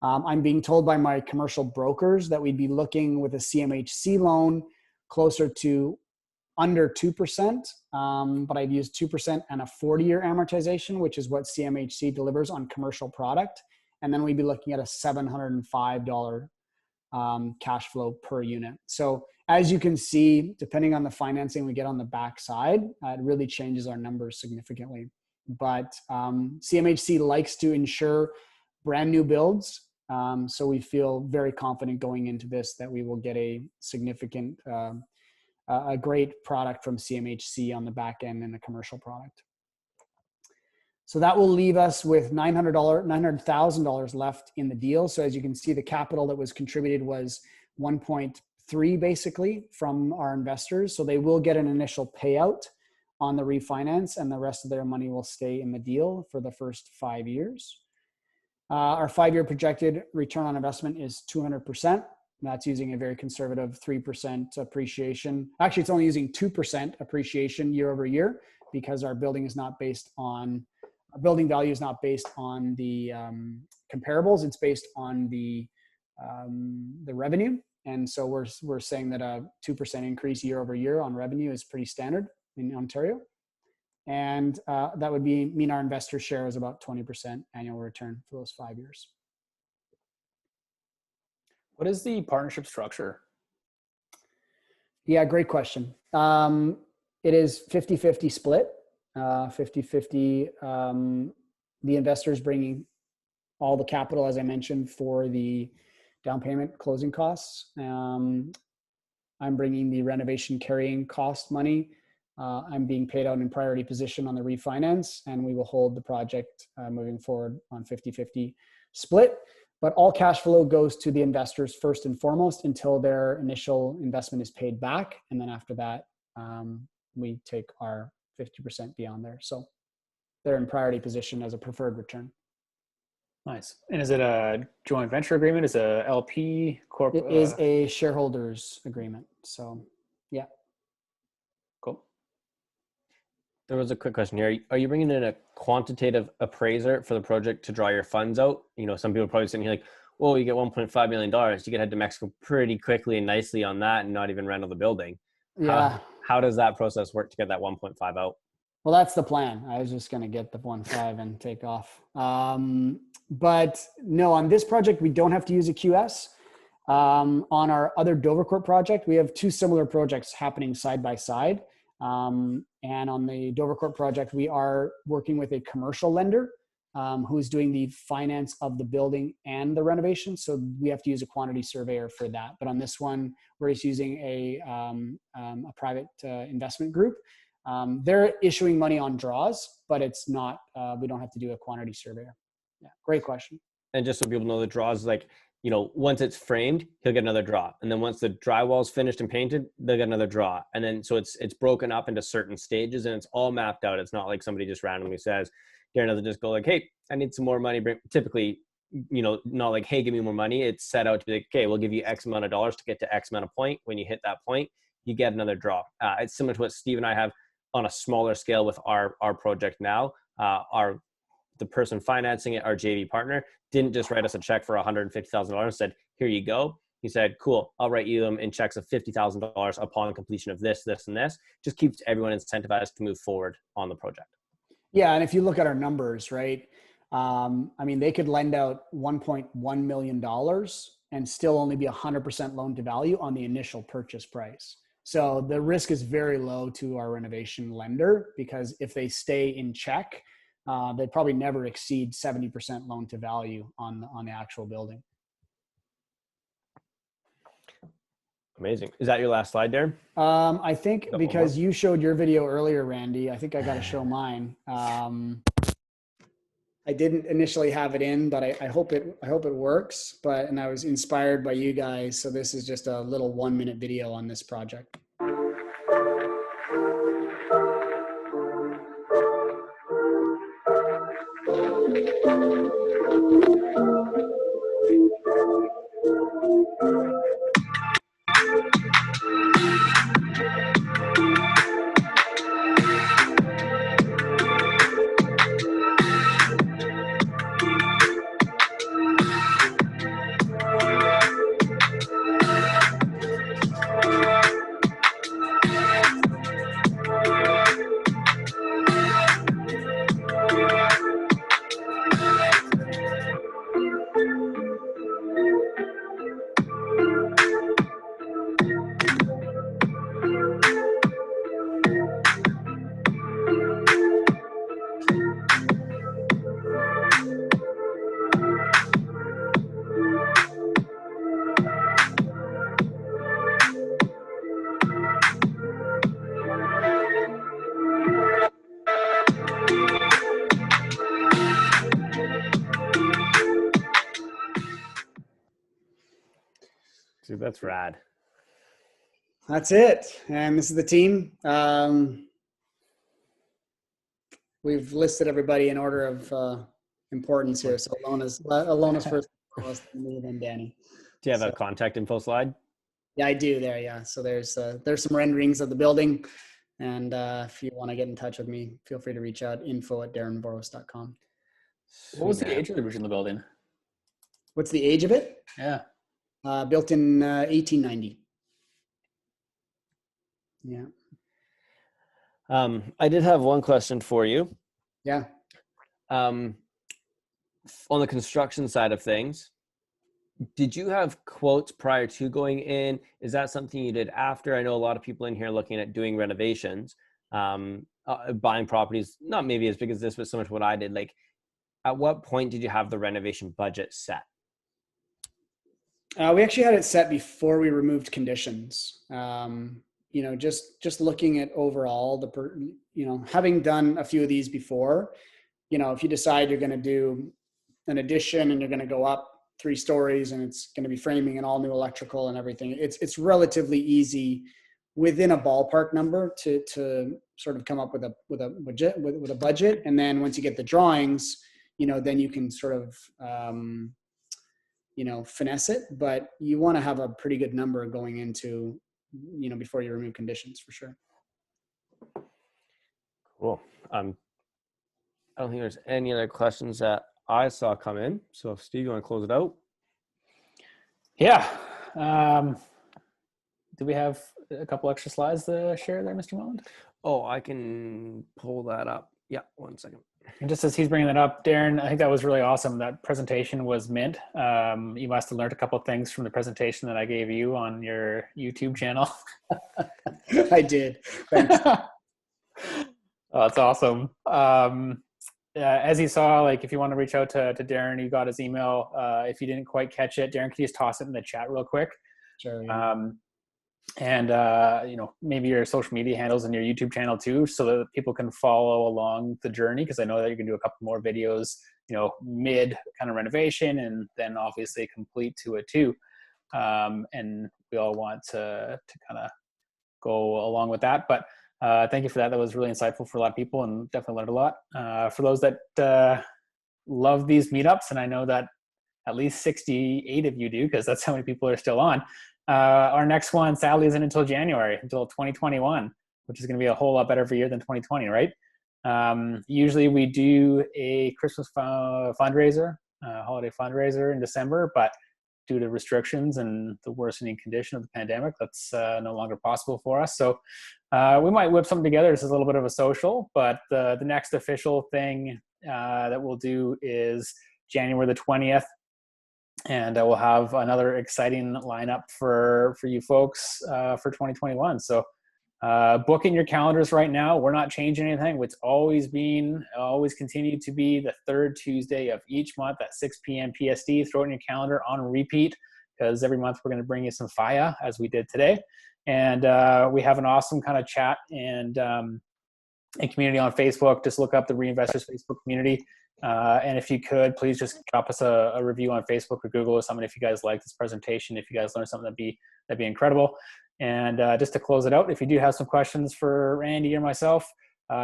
I'm being told by my commercial brokers that we'd be looking with a CMHC loan closer to under 2%, but I've used 2% and a 40-year amortization, which is what CMHC delivers on commercial product. And then we'd be looking at a $705 cash flow per unit. So as you can see, depending on the financing we get on the backside, it really changes our numbers significantly. But CMHC likes to insure brand new builds. So we feel very confident going into this that we will get a significant, a great product from CMHC on the back end in the commercial product. So that will leave us with $900,000 left in the deal. So as you can see, the capital that was contributed was 1.3 basically from our investors. So they will get an initial payout on the refinance, and the rest of their money will stay in the deal for the first 5 years. Our 5-year projected return on investment is 200%. That's using a very conservative 3% appreciation. Actually, it's only using 2% appreciation year over year because our building is not based on, our building value is not based on the comparables. It's based on the the revenue. And so we're saying that a 2% increase year over year on revenue is pretty standard in Ontario. And that would mean our investor share is about 20% annual return for those 5 years. What is the partnership structure? Yeah, great question. It is 50-50 split, 50-50. The investors bringing all the capital, as I mentioned, for the down payment closing costs. I'm bringing the renovation carrying cost money. I'm being paid out in priority position on the refinance, and we will hold the project moving forward on 50-50 split. But all cash flow goes to the investors first and foremost until their initial investment is paid back. And then after that, we take our 50% beyond there. So they're in priority position as a preferred return. Nice. And is it a joint venture agreement? Is it a LP corp? It is a shareholders agreement. So yeah. Cool. There was a quick question here. Are you bringing in a quantitative appraiser for the project to draw your funds out? You know, some people are probably sitting here like, "Oh, you get $1.5 million. You can head to Mexico pretty quickly and nicely on that and not even rent the building." Yeah. How does that process work to get that 1.5 out? Well, that's the plan. I was just going to get the 1.5 and take off. But no, on this project, we don't have to use a QS. On our other Dovercourt project, we have two similar projects happening side by side. And on the Dovercourt project, we are working with a commercial lender who's doing the finance of the building and the renovation. So we have to use a quantity surveyor for that. But on this one, we're just using a private investment group. They're issuing money on draws, but it's not, we don't have to do a quantity surveyor. Yeah, great question. And just so people know, the draws, like, you know, once it's framed, he'll get another draw. And then once the drywall's finished and painted, they'll get another draw. And then, so it's broken up into certain stages and it's all mapped out. It's not like somebody just randomly says, here, another just go like, hey, I need some more money. Typically, you know, not like, hey, give me more money. It's set out to be like, okay, we'll give you X amount of dollars to get to X amount of point. When you hit that point, you get another draw. It's similar to what Steve and I have on a smaller scale with our project now. The person financing it, our JV partner, didn't just write us a check for $150,000 and said, here you go. He said, cool, I'll write you them in checks of $50,000 upon completion of this, this, and this. Just keeps everyone incentivized to move forward on the project. Yeah, and if you look at our numbers, right, I mean, they could lend out $1.1 million and still only be 100% loan to value on the initial purchase price. So the risk is very low to our renovation lender because if they stay in check, they'd probably never exceed 70% loan to value on the actual building. Amazing. Is that your last slide, Darren? I think because you showed your video earlier, Randy, I think I got to show mine. I didn't initially have it in, but I hope it works. And I was inspired by you guys. So this is just a little 1-minute video on this project. Dude, that's rad. That's it. And this is the team. We've listed everybody in order of importance here. So Alona's first and foremost, and me, then Danny. Do you have a contact info slide? Yeah, I do there. Yeah. So there's some renderings of the building. And if you want to get in touch with me, feel free to reach out, info@darrenboros.com. What was the age of the original building? What's the age of it? Yeah. Built in 1890. Yeah. I did have one question for you. Yeah. On the construction side of things, did you have quotes prior to going in? Is that something you did after? I know a lot of people in here looking at doing renovations, buying properties, not maybe as big as this, but so much what I did. Like, at what point did you have the renovation budget set? We actually had it set before we removed conditions. Just looking at overall having done a few of these before, if you decide you're going to do an addition and you're going to go up 3 stories and it's going to be framing and all new electrical and everything, it's relatively easy within a ballpark number to sort of come up with a budget. And then once you get the drawings, then you can sort of, finesse it, but you want to have a pretty good number going into, before you remove conditions for sure. Cool. I don't think there's any other questions that I saw come in. So if Steve, you want to close it out? Yeah. Do we have a couple extra slides to share there, Mr. Molland? Oh, I can pull that up. Yeah, 1 second. And just as he's bringing that up, Darren, I think that was really awesome. That presentation was mint. You must have learned a couple of things from the presentation that I gave you on your YouTube channel. I did. Thanks. Oh, that's awesome. As you saw, like if you want to reach out to Darren, you got his email. If you didn't quite catch it, Darren, can you just toss it in the chat real quick? Sure. Yeah. And maybe your social media handles and your YouTube channel too, so that people can follow along the journey, because I know that you can do a couple more videos, mid kind of renovation and then obviously complete to it too. And we all want to kind of go along with that, but thank you for that. That was really insightful for a lot of people and definitely learned a lot. For those that love these meetups, and I know that at least 68 of you do, because that's how many people are still on. Our next one sadly isn't until January, until 2021, which is going to be a whole lot better of a year than 2020, right? Usually we do a Christmas fundraiser, holiday fundraiser in December, but due to restrictions and the worsening condition of the pandemic, that's no longer possible for us. So we might whip something together. This is a little bit of a social, but the next official thing that we'll do is January the 20th. And we'll have another exciting lineup for you folks for 2021. So book in your calendars right now. We're not changing anything. It's always continued to be the 3rd Tuesday of each month at 6 p.m. PST. Throw it in your calendar on repeat, because every month we're going to bring you some fire, as we did today. And we have an awesome kind of chat and community on Facebook. Just look up the Reinvestors Facebook community. And if you could, please just drop us a review on Facebook or Google or something if you guys like this presentation. If you guys learned something, that'd be incredible. And just to close it out, if you do have some questions for Randy or myself,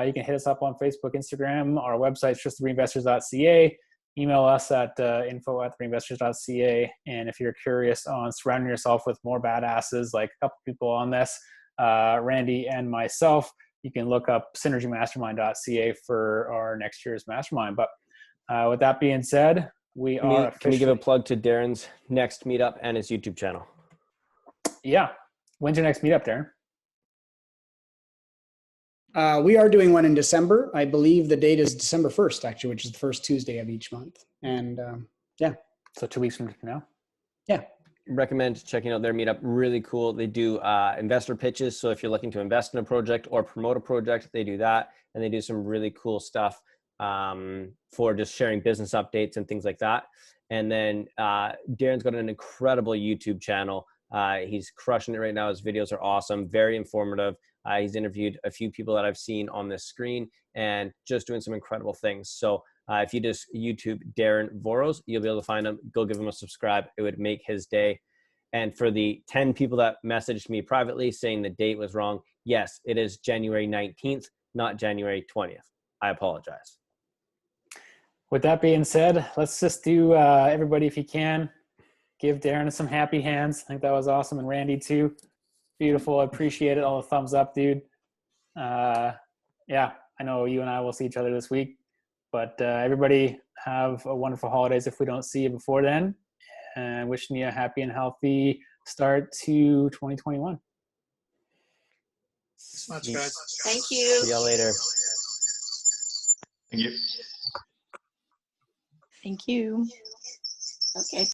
you can hit us up on Facebook, Instagram. Our website's just reinvestors.ca. Email us at info@reinvestors.ca. And if you're curious on surrounding yourself with more badasses, like a couple people on this, Randy and myself, you can look up synergymastermind.ca for our next year's mastermind. But with that being said, can you give a plug to Darren's next meetup and his YouTube channel? Yeah. When's your next meetup, Darren? We are doing one in December. I believe the date is December 1st, actually, which is the first Tuesday of each month. And yeah. So 2 weeks from now? Yeah. Recommend checking out their meetup. Really cool. They do investor pitches. So if you're looking to invest in a project or promote a project, they do that. And they do some really cool stuff for just sharing business updates and things like that. And then Darren's got an incredible YouTube channel. He's crushing it right now. His videos are awesome, very informative. He's interviewed a few people that I've seen on this screen and just doing some incredible things. So if you just YouTube Darren Voros, you'll be able to find him. Go give him a subscribe. It would make his day. And for the 10 people that messaged me privately saying the date was wrong, yes, it is January 19th, not January 20th. I apologize. With that being said, let's just do, everybody, if you can, give Darren some happy hands. I think that was awesome. And Randy too. Beautiful. I appreciate it. All the thumbs up, dude. Yeah, I know you and I will see each other this week, but everybody have a wonderful holidays if we don't see you before then. and wishing you a happy and healthy start to 2021. Thanks much, guys. Thank you. See y'all later. Thank you. Thank you. Okay.